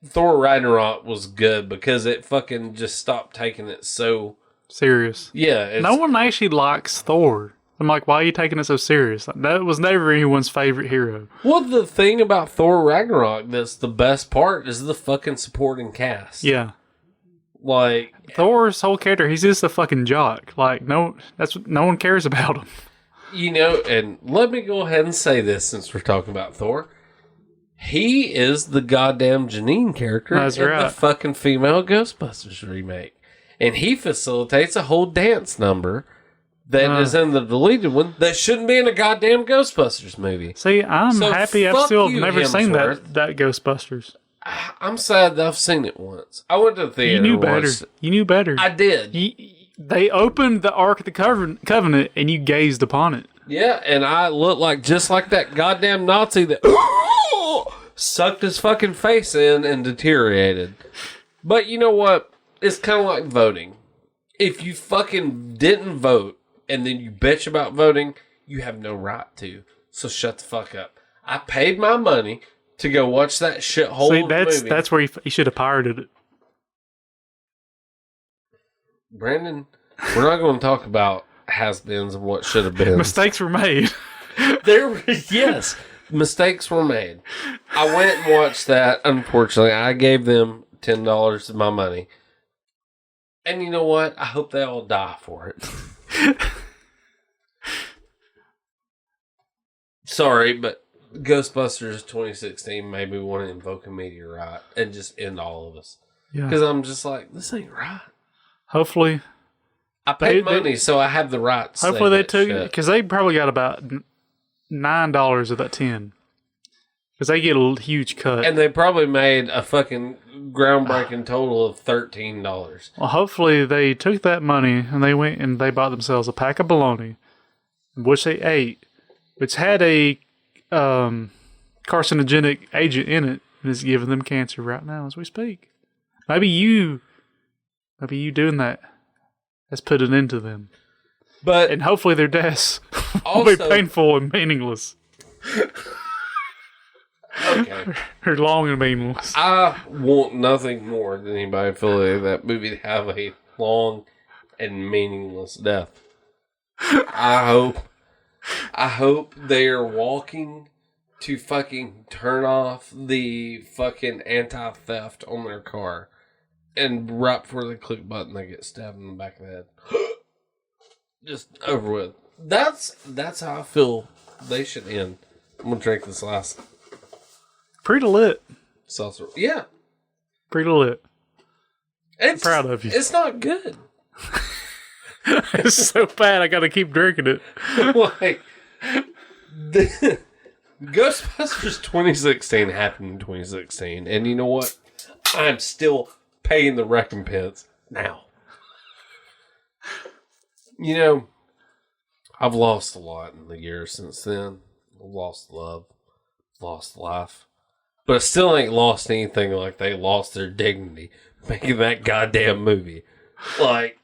Thor Ragnarok was good because it fucking just stopped taking it so... serious. Yeah. No one actually likes Thor. I'm like, why are you taking it so serious? Like, that was never anyone's favorite hero. Well, the thing about Thor Ragnarok that's the best part is the fucking supporting cast. Yeah. Like... Thor's whole character, he's just a fucking jock. Like, no one cares about him. You know, and let me go ahead and say this since we're talking about Thor. He is the goddamn Janine character in the fucking female Ghostbusters remake. And he facilitates a whole dance number that is in the deleted one that shouldn't be in a goddamn Ghostbusters movie. See, I'm happy I've still never seen that Ghostbusters. I'm sad that I've seen it once. I went to the theater. You knew better. I did. They opened the Ark of the Covenant and you gazed upon it. Yeah, and I looked just like that goddamn Nazi that sucked his fucking face in and deteriorated. But you know what? It's kind of like voting. If you fucking didn't vote and then you bitch about voting, you have no right to. So shut the fuck up. I paid my money to go watch that shithole movie. That's where you should have pirated it. Brandon, we're not going to talk about has-beens and what should have been. Mistakes were made. Yes, mistakes were made. I went and watched that. Unfortunately, I gave them $10 of my money. And you know what? I hope they all die for it. Sorry, but Ghostbusters 2016 made me want to invoke a meteorite and just end all of us. Because I'm just like, this ain't right. Hopefully. I paid money, so I have the right to hopefully they took it, because they probably got about $9 of that 10. Because they get a huge cut. And they probably made a fucking groundbreaking total of $13. Well, hopefully they took that money and they went and they bought themselves a pack of bologna, which they ate, which had a carcinogenic agent in it and is giving them cancer right now as we speak. Maybe you doing that has put an end to them. And hopefully their deaths will be painful and meaningless. Okay. Or long and meaningless. I want nothing more than anybody affiliated with that movie to have a long and meaningless death. I hope they are walking to fucking turn off the fucking anti-theft on their car. And right before they click button, they get stabbed in the back of the head. Just over with. That's how I feel they should end. I'm going to drink this last. Pretty lit. Seltzer. Yeah. Pretty lit. I'm proud of you. It's not good. It's so bad, I gotta keep drinking it. Like, Ghostbusters 2016 happened in 2016. And you know what? I'm still paying the recompense now. You know, I've lost a lot in the years since then. I've lost love. Lost life. But I still ain't lost anything like they lost their dignity making that goddamn movie. Like,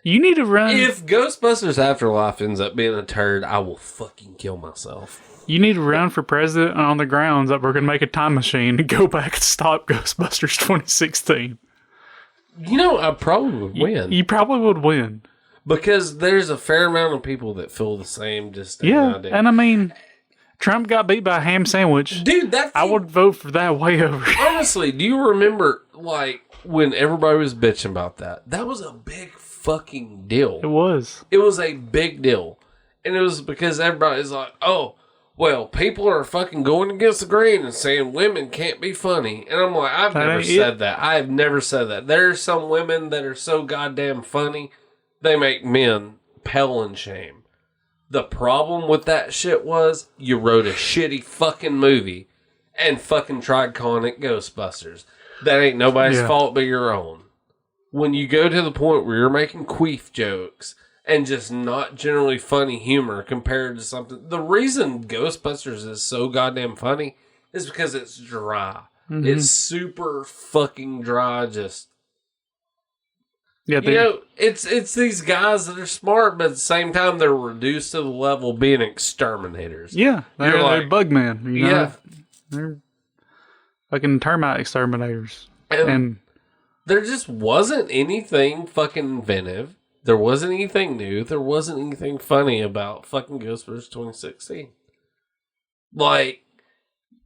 You need to run. If Ghostbusters Afterlife ends up being a turd, I will fucking kill myself. You need to run for president on the grounds that we're going to make a time machine to go back and stop Ghostbusters 2016. You know, I probably would win. You probably would win. Because there's a fair amount of people that feel the same. Just Yeah, and I mean, Trump got beat by a ham sandwich. Dude, I would vote for that way over. Honestly, do you remember, like, when everybody was bitching about that? That was a big fucking deal. It was. It was a big deal. And it was because everybody's like, oh, well, people are fucking going against the grain and saying women can't be funny. And I'm like, I've never said that. I have never said that. There are some women that are so goddamn funny, they make men pale in shame. The problem with that shit was you wrote a shitty fucking movie and fucking tried calling it Ghostbusters. That ain't nobody's fault but your own. When you go to the point where you're making queef jokes and just not generally funny humor compared to something. The reason Ghostbusters is so goddamn funny is because it's dry. Mm-hmm. It's super fucking dry. Just, you know, it's these guys that are smart, but at the same time, they're reduced to the level of being exterminators. Yeah, they're like, bugmen. You know? Yeah. They're fucking termite exterminators. And there just wasn't anything fucking inventive. There wasn't anything new. There wasn't anything funny about fucking Ghostbusters 2016. Like,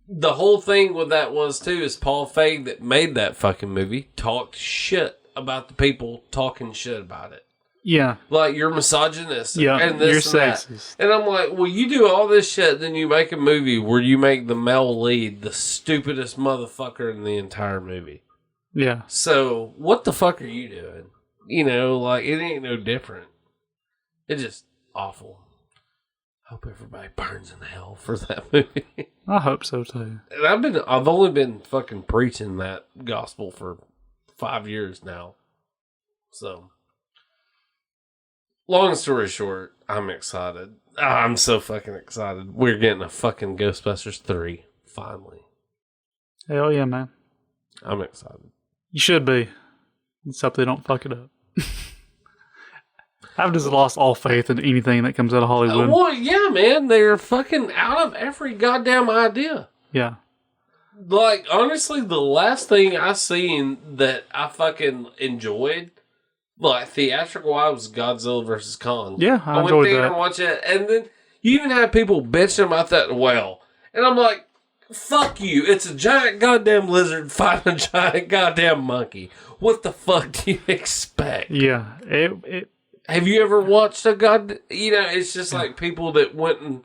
the whole thing with that was, too, is Paul Feig that made that fucking movie talked shit about the people talking shit about it. Yeah. Like, you're misogynist. Yeah, and this you're and sexist. That. And I'm like, well, you do all this shit, then you make a movie where you make the male lead the stupidest motherfucker in the entire movie. Yeah. So, what the fuck are you doing? You know, like, it ain't no different. It's just awful. Hope everybody burns in hell for that movie. I hope so, too. And I've only been fucking preaching that gospel for 5 years now. So, long story short, I'm excited. I'm so fucking excited. We're getting a fucking Ghostbusters 3, finally. Hell yeah, man. I'm excited. You should be. Except they don't fuck it up. I've just lost all faith in anything that comes out of Hollywood. Well, yeah, man. They're fucking out of every goddamn idea. Yeah. Like, honestly, the last thing I seen that I fucking enjoyed, like, theatrical-wise, was Godzilla vs. Kong. Yeah, I went enjoyed there that. and watched it, and then you even had people bitching about that well. And I'm like, fuck you. It's a giant goddamn lizard fighting a giant goddamn monkey. What the fuck do you expect? Yeah. Have you ever watched a it's just like people that went and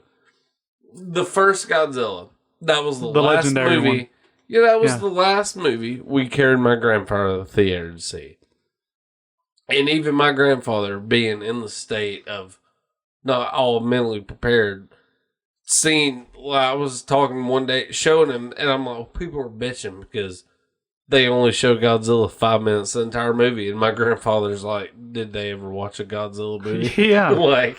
the first Godzilla. That was the last legendary movie. one. Yeah, that was the last movie we carried my grandfather to the theater to see. And even my grandfather being in the state of not all mentally prepared, I was talking one day, showing him, and I'm like, people are bitching because they only show Godzilla 5 minutes the entire movie. And my grandfather's like, did they ever watch a Godzilla movie? Yeah. Like,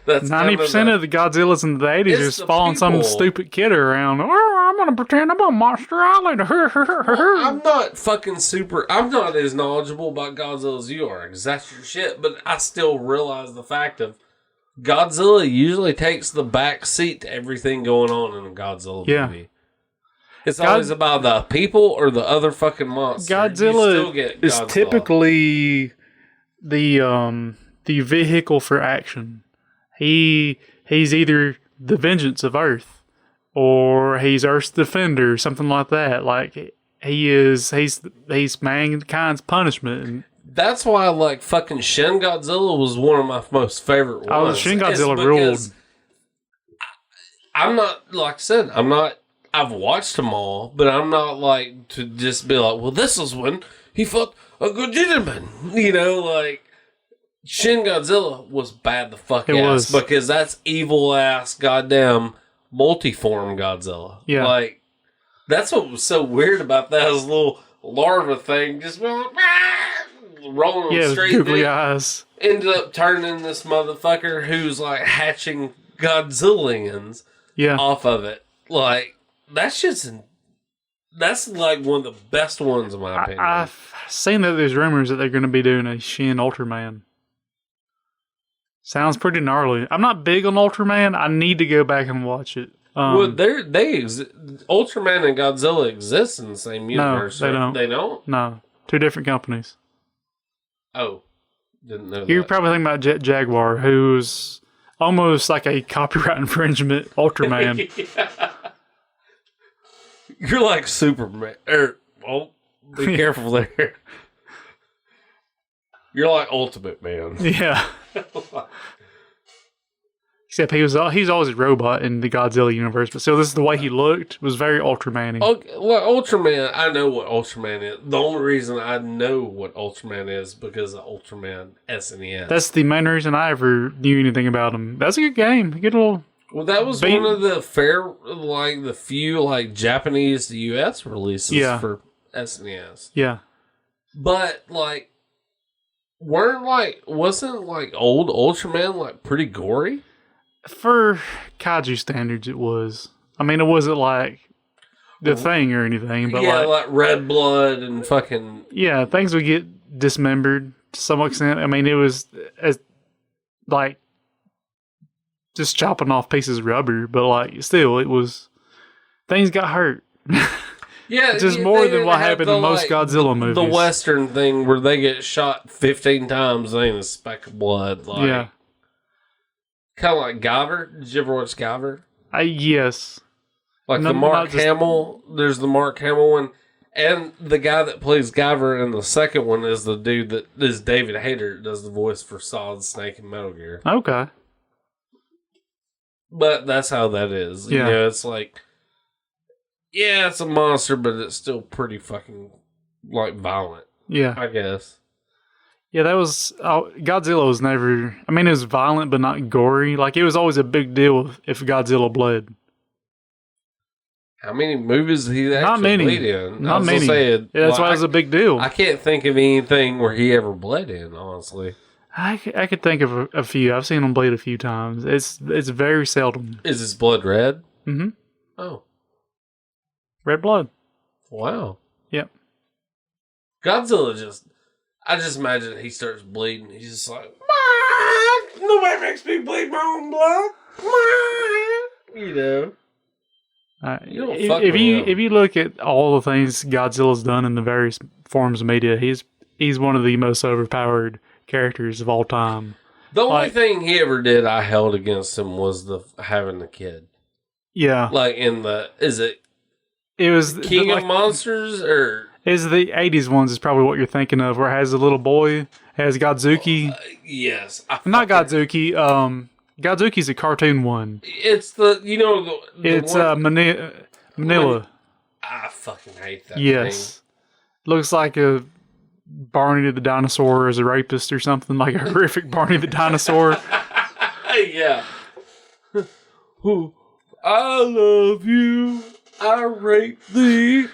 that's 90% of the Godzillas in the 80s are just following some stupid kid around. Oh, I'm going to pretend I'm on Monster Island. I'm not I'm not as knowledgeable about Godzilla as you are, because that's your shit. But I still realize the fact of Godzilla usually takes the back seat to everything going on in a Godzilla movie. It's always about the people or the other fucking monster. Godzilla is typically the vehicle for action. He's either the vengeance of Earth, or he's Earth's defender, something like that. Like he's mankind's punishment. That's why, like, fucking Shin Godzilla was one of my most favorite ones. Oh, Shin Godzilla ruled. I'm not, like I said, I've watched them all, but I'm not like to just be like, well, this is when he fought a good gentleman. You know, like, Shin Godzilla was bad the fuck ass because that's evil ass goddamn multiform Godzilla. Yeah. Like, that's what was so weird about that, his little larva thing just rolling straight googly eyes. Ended up turning this motherfucker who's like hatching Godzillians off of it. Like, that's like one of the best ones in my opinion. I've seen that there's rumors that they're going to be doing a Shin Ultraman. Sounds pretty gnarly. I'm not big on Ultraman. I need to go back and watch it. Well, Ultraman and Godzilla exist in the same universe. No, they don't. They don't? No, two different companies. Oh, didn't know You're that. probably thinking about Jet Jaguar, who's almost like a copyright infringement Ultraman. Yeah. You're like Superman. Be careful there. You're like Ultimate Man. Yeah. Except he's always a robot in the Godzilla universe, but still, this is the way he looked was very Ultraman-y. Okay, well, Ultraman, I know what Ultraman is. The only reason I know what Ultraman is because of Ultraman SNES. That's the main reason I ever knew anything about him. That's a good game. Good little. Well, that was one of the the few Japanese to US releases for SNES. Yeah. But wasn't old Ultraman pretty gory? For kaiju standards, it was. I mean, it wasn't like the thing or anything, but like red blood and fucking... Yeah, things would get dismembered to some extent. I mean, it was just chopping off pieces of rubber, but still, it was... Things got hurt. Yeah, just more than what happened in most Godzilla movies. The Western thing where they get shot 15 times, they ain't a speck of blood. Yeah. Kind of like Guyver. Did you ever watch Guyver? Yes. The Mark Hamill. There's the Mark Hamill one. And the guy that plays Guyver in the second one is the dude that is David Hayter, does the voice for Solid Snake and Metal Gear. Okay. But that's how that is. Yeah. It's it's a monster, but it's still pretty fucking, violent. Yeah. I guess. Yeah, that was... Godzilla was never... I mean, it was violent, but not gory. It was always a big deal if Godzilla bled. How many movies did he actually bleed in? Not many. That's why it was a big deal. I can't think of anything where he ever bled in, honestly. I could think of a few. I've seen him bleed a few times. It's very seldom. Is his blood red? Mm-hmm. Oh. Red blood. Wow. Yep. Godzilla I just imagine he starts bleeding. He's just like, nobody makes me bleed my own blood. If you look at all the things Godzilla's done in the various forms of media, he's one of the most overpowered characters of all time. The only thing he ever did I held against him was having the kid. Yeah. It was King of Monsters or... Is the 80s ones is probably what you're thinking of, where it has a little boy, has Godzuki. Yes. Not Godzuki. Godzuki's a cartoon one. It's Manila. I fucking hate that Yes. Thing. Looks like a Barney the dinosaur as a rapist or something, like a horrific Barney the dinosaur. Yeah. I love you. I rape thee.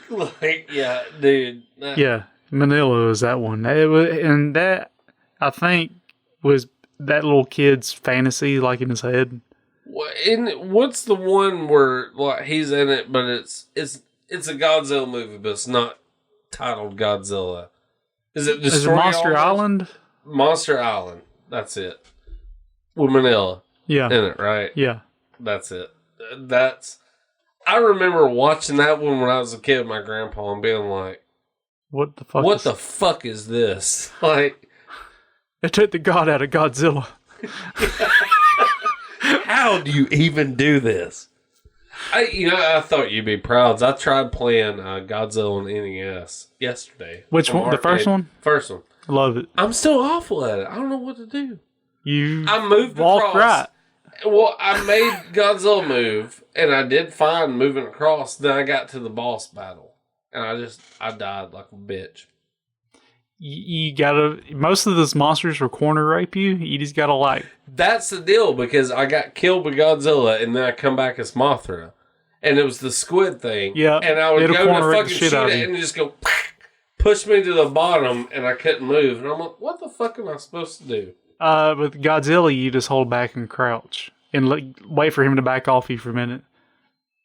Dude. Yeah, Manila is that one. And that, I think, was that little kid's fantasy, in his head. What's the one where he's in it, but it's a Godzilla movie, but it's not titled Godzilla? Is it Monster Island? Monster Island. That's it. With Manila. Yeah. In it, right? Yeah. That's it. I remember watching that one when I was a kid with my grandpa and being like, What the fuck? What the fuck is this? It took the god out of Godzilla. How do you even do this? I thought you'd be proud. I tried playing Godzilla on NES yesterday. Which one? The first one? First one. Love it. I'm still awful at it. I don't know what to do. I moved walk across. Right. Well, I made Godzilla move, and I did fine moving across. Then I got to the boss battle, and I died like a bitch. You gotta... Most of those monsters will corner rape you. You just gotta That's the deal, because I got killed by Godzilla, and then I come back as Mothra. And it was the squid thing. Yeah. And I would go to fucking shoot it, and just go... Push me to the bottom, and I couldn't move. And I'm like, what the fuck am I supposed to do? With Godzilla, you just hold back and crouch. And wait for him to back off you for a minute.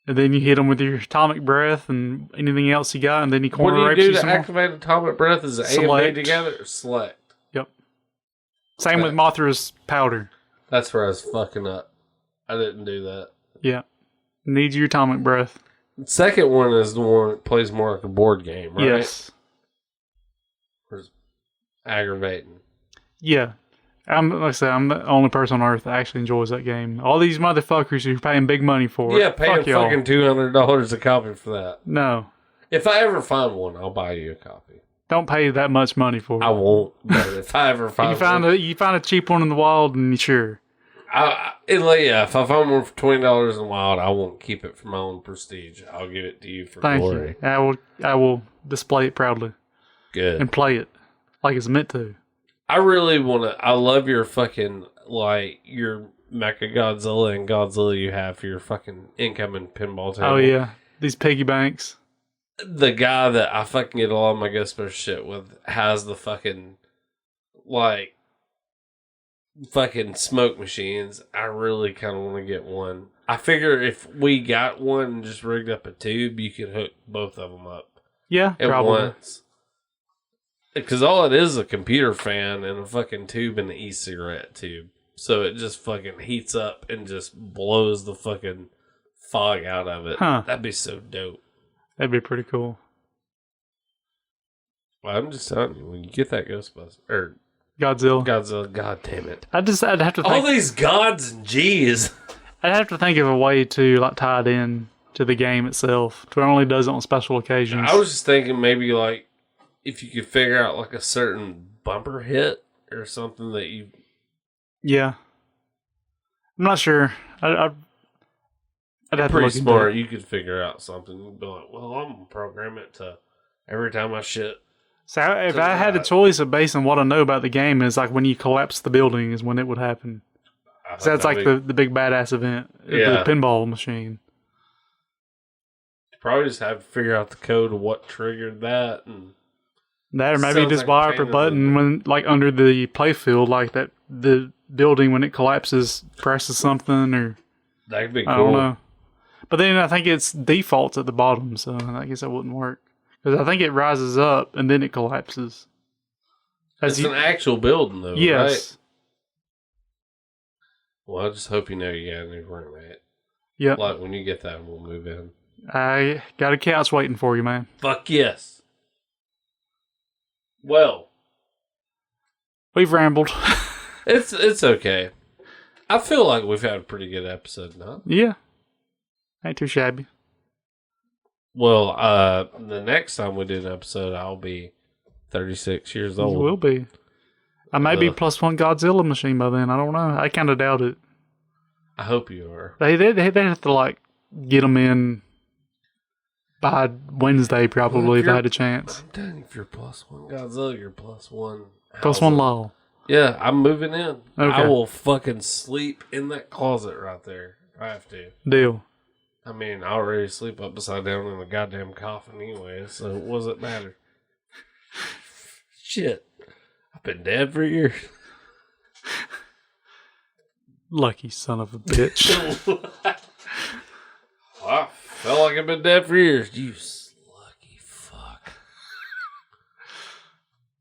And then you hit him with your atomic breath and anything else you got, and then he corner rapes you. What do you do to activate atomic breath? Is it A and B together or select? Yep. Same with Mothra's powder. That's where I was fucking up. I didn't do that. Yeah. Need your atomic breath. The second one is the one that plays more like a board game, right? Yes. It's aggravating. Yeah. Like I said, I'm the only person on earth that actually enjoys that game. All these motherfuckers who are paying big money for it. Yeah, paying fucking $200 a copy for that. No. If I ever find one, I'll buy you a copy. Don't pay that much money for it. I won't. But if I ever find you find a cheap one in the wild, and sure. If I find one for $20 in the wild, I won't keep it for my own prestige. I'll give it to you for glory. Thank you. I will display it proudly. Good. And play it like it's meant to. I really want to. I love your fucking, like, your Mecha Godzilla and Godzilla you have for your fucking incoming pinball table. Oh, yeah. These piggy banks. The guy that I fucking get all my Ghostbusters shit with has the fucking, like, fucking smoke machines. I really kind of want to get one. I figure if we got one and just rigged up a tube, you could hook both of them up. Yeah, at probably. once. Because all it is a computer fan and a fucking tube and an e-cigarette tube. So it just fucking heats up and just blows the fucking fog out of it. Huh. That'd be so dope. That'd be pretty cool. Well, I'm just telling you, when you get that Ghostbusters or Godzilla, god damn it! I'd have to think, all these gods and G's. I'd have to think of a way to like tie it in to the game itself. To where it only does it on special occasions. I was just thinking maybe like if you could figure out like a certain bumper hit or something that you. Yeah, I'm not sure. I'd have pretty to look smart. into it. You could figure out something. You'd be like, well, I'm gonna program it to every time I shit. So if I had a choice of based on what I know about the game is like when you collapse the building is when it would happen. So that's like the big badass event. Yeah. The pinball machine. You probably just have to figure out the code of what triggered that, and that, or maybe sounds just like wire a up a pain in button the- when like under the playfield, like that the building when it collapses presses something, or that could be cool. I don't know. But then I think it's defaults at the bottom, so I guess that wouldn't work. Because I think it rises up and then it collapses. It's an actual building, though, yes. right? Well, I just hope you know you got a new roommate. Yep. Like, when you get that, we'll move in. I got a couch waiting for you, man. Fuck yes. Well. We've rambled. It's okay. I feel like we've had a pretty good episode now. Yeah. Ain't too shabby. Well, the next time we do an episode, I'll be 36 years old. You will be. I may be plus one Godzilla machine by then. I don't know. I kind of doubt it. I hope you are. They have to like get them in by Wednesday probably if I had a chance. I'm telling you, if you're plus one Godzilla, you're plus one. Plus one Lyle. Yeah, I'm moving in. Okay. I will fucking sleep in that closet right there. If I have to. Deal. I mean, I already sleep upside down in the goddamn coffin anyway, so what does it matter? Shit. I've been dead for years. Lucky son of a bitch. I felt like I've been dead for years. You lucky fuck.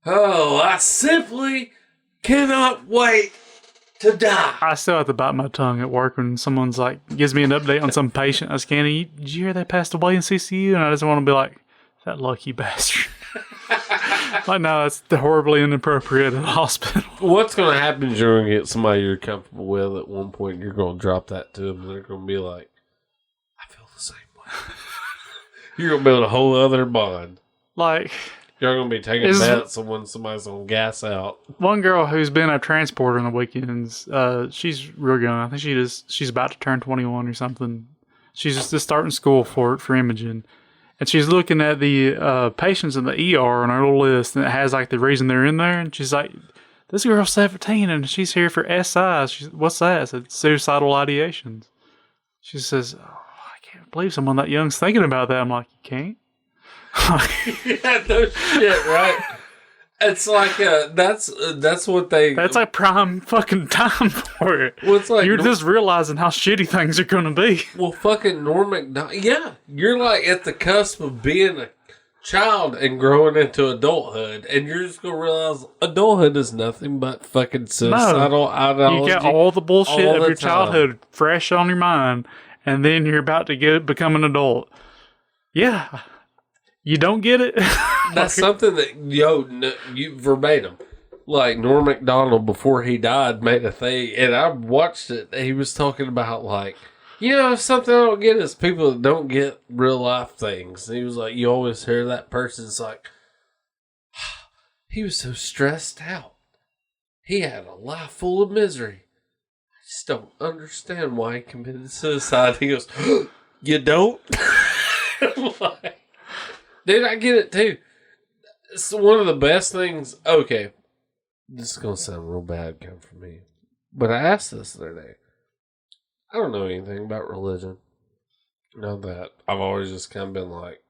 Oh, I simply cannot wait to die. I still have to bite my tongue at work when someone's like, gives me an update on some patient. I was scanning, did you hear they passed away in CCU? And I just want to be like, that lucky bastard. Like, no, that's horribly inappropriate at the hospital. What's going to happen is you're going to get somebody you're comfortable with at one point. You're going to drop that to them, and they're going to be like, I feel the same way. You're going to build a whole other bond. Like, You're going to be taking bets on when somebody's going to gas out. one girl who's been a transporter on the weekends, she's real young. I think she's about to turn 21 or something. She's just starting school for Imogen. And she's looking at the patients in the ER on her little list, and it has like the reason they're in there. And she's like, "This girl's 17, and she's here for SI." What's that? I said, "Suicidal ideations." She says, "Oh, I can't believe someone that young's thinking about that." I'm like, "You can't." Yeah, no shit, right? It's like that's what they. That's like prime fucking time for it. Well, it's like You're just realizing how shitty things are going to be. Well, fucking Norm Macdonald. Yeah, you're like at the cusp of being a child and growing into adulthood, and you're just gonna realize adulthood is nothing but fucking suicidal ideology. You get all the bullshit all of the your time. childhood fresh on your mind, and then you're about to become an adult. Yeah, you don't get it. That's something that you verbatim. Like Norm Macdonald before he died made a thing, and I watched it. He was talking about like, something I don't get is people that don't get real life things. And he was like, you always hear that person's like, he was so stressed out. He had a life full of misery. I just don't understand why he committed suicide. He goes, you don't? Like, dude, I get it too. It's one of the best things. Okay, this is going to sound real bad coming from me. But I asked this the other day. I don't know anything about religion. Know that. I've always just kind of been like,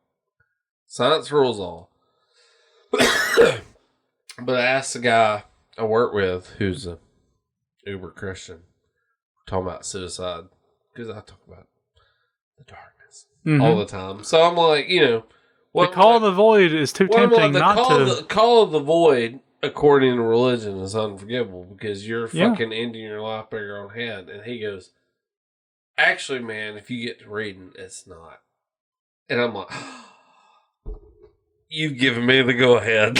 science rules all. But I asked the guy I work with who's a uber Christian, talking about suicide. Because I talk about the darkness all the time. So I'm like, the call of the void is too tempting not to. The call of the void, according to religion, is unforgivable because you're fucking ending your life by your own hand. And he goes, actually, man, if you get to reading, it's not. And I'm like, you've given me the go ahead.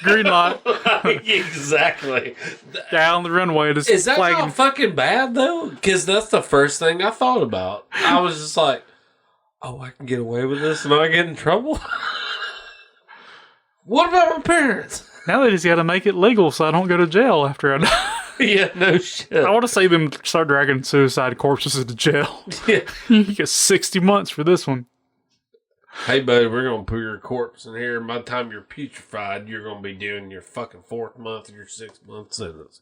Green light. Exactly. Down the runway. Is that not fucking bad, though? Because that's the first thing I thought about. I was just like, oh, I can get away with this and not get in trouble? What about my parents? Now they just got to make it legal so I don't go to jail after I die. Yeah, no shit. I want to see them start dragging suicide corpses into jail. Yeah. You get 60 months for this one. Hey, buddy, we're going to put your corpse in here. By the time you're putrefied, you're going to be doing your fucking 4th month of your 6-month sentence.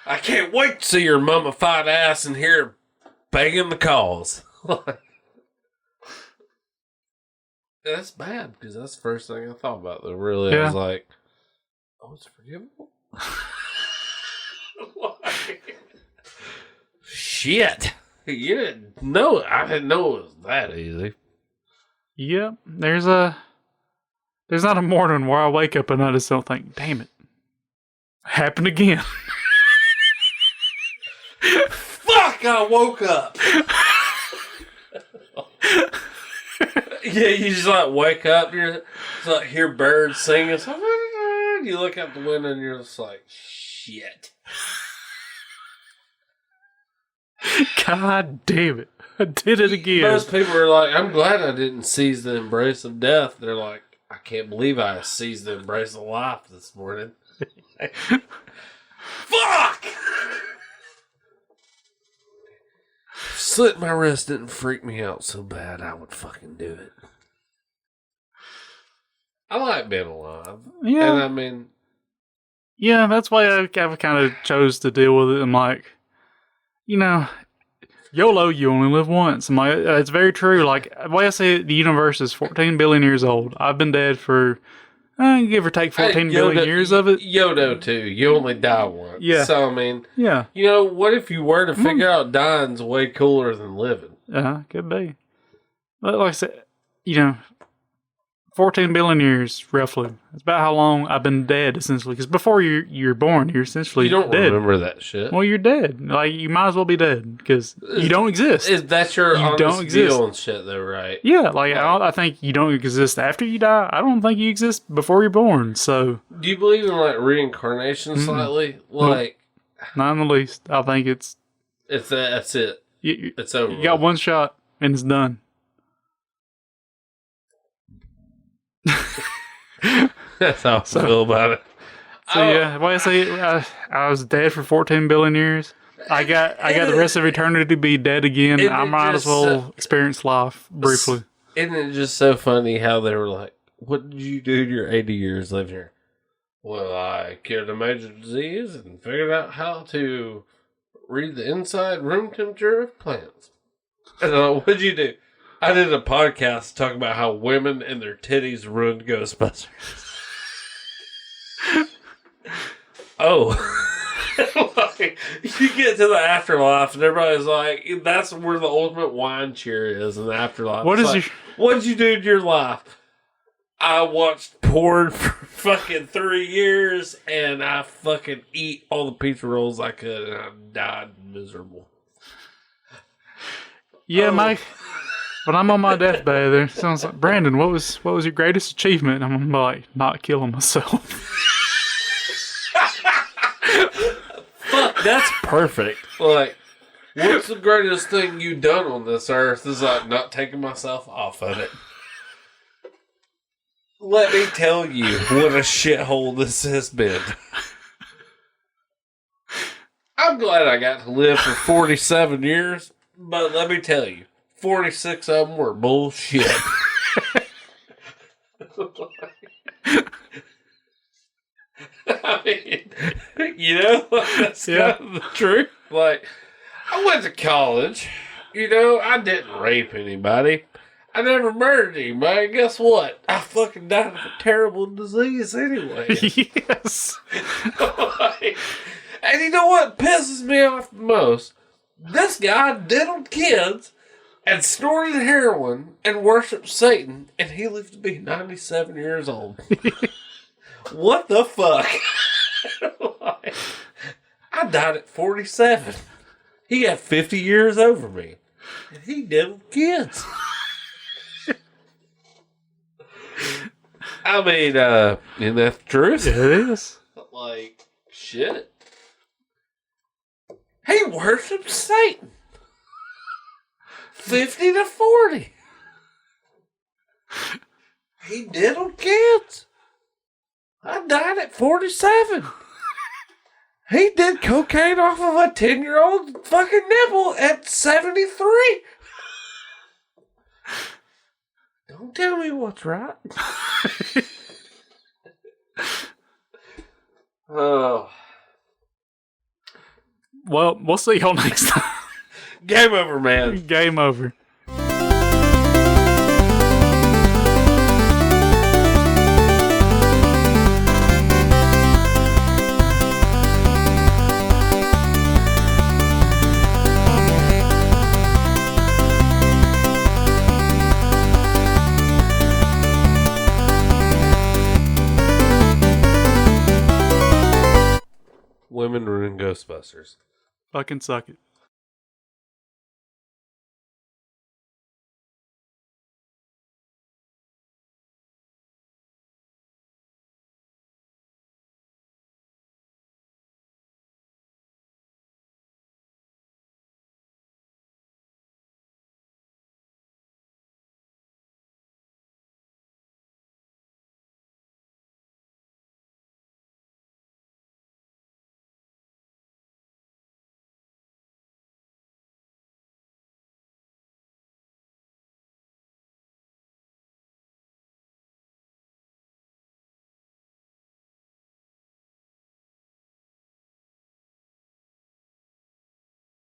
I can't wait to see your mummified ass in here banging the calls. That's bad, because that's the first thing I thought about, though. Really, I was like, oh, it's forgivable? Shit. You didn't know. I didn't know it was that easy. Yep. There's not a morning where I wake up and I just don't think, damn it. Happened again. Fuck, I woke up. Yeah, you just like wake up, you just like hear birds singing. So, you look out the window and you're just like, shit. God damn it. I did it again. Most people are like, I'm glad I didn't seize the embrace of death. They're like, I can't believe I seized the embrace of life this morning. Fuck! Slit my wrist didn't freak me out so bad, I would fucking do it. I like being alive. Yeah. And I mean... Yeah, that's why I kind of chose to deal with it. I'm like, YOLO, you only live once. I'm like, it's very true. Like, the way I say it, the universe is 14 billion years old. I've been dead for, give or take 14 billion years of it. Yodo, too. You only die once. Yeah. So, I mean, yeah. What if you were to figure out dying's way cooler than living? Could be. But like I said, 14 billion years, roughly. That's about how long I've been dead, essentially. Because before you're born, you're essentially dead. You don't remember that shit. Well, you're dead. Like, you might as well be dead, because you don't exist. That's your honest deal and shit, though, right? Yeah, I think you don't exist after you die. I don't think you exist before you're born, so... Do you believe in, reincarnation slightly? Like... Not in the least. I think that's it. It's over. You got one shot, and it's done. That's how I feel about it. So yeah, well, I say I was dead for 14 billion years. I got the rest of eternity to be dead again. I might as well experience life briefly. Isn't it just so funny how they were like, "What did you do to your 80 years living here?" Well, I cured a major disease and figured out how to read the inside room temperature of plants. And what'd you do? I did a podcast talking about how women and their titties ruined Ghostbusters. Oh. like, you get to the afterlife, and everybody's like, that's where the ultimate wine cheer is in the afterlife. What It's is like, your... what did you do in your life? I watched porn for fucking 3 years, and I fucking eat all the pizza rolls I could, and I died miserable. Yeah, Mike. When I'm on my deathbed, there sounds like, Brandon, what was your greatest achievement? And I'm like, not killing myself. Fuck, that's perfect. Like, what's the greatest thing you've done on this earth? Is like not taking myself off of it. Let me tell you what a shithole this has been. I'm glad I got to live for 47 years, but let me tell you, 46 of them were bullshit. I mean, you know, that's kind of the truth. Like, I went to college. You know, I didn't rape anybody. I never murdered anybody. Guess what? I fucking died of a terrible disease anyway. Yes. Like, and you know what pisses me off the most? This guy diddled kids and snorted heroin and worshipped Satan, and he lived to be 97 years old. What the fuck? Like, I died at 47. He got 50 years over me. And he diddled kids. I mean, isn't that the truth? It is. Like, shit. He worshipped Satan. 50 to 40. He diddled kids. I died at 47. He did cocaine off of a 10-year-old fucking nipple at 73. Don't tell me what's right. Oh. Well, we'll see y'all next time. Game over, man. Game over. Women ruin Ghostbusters. Fucking suck it.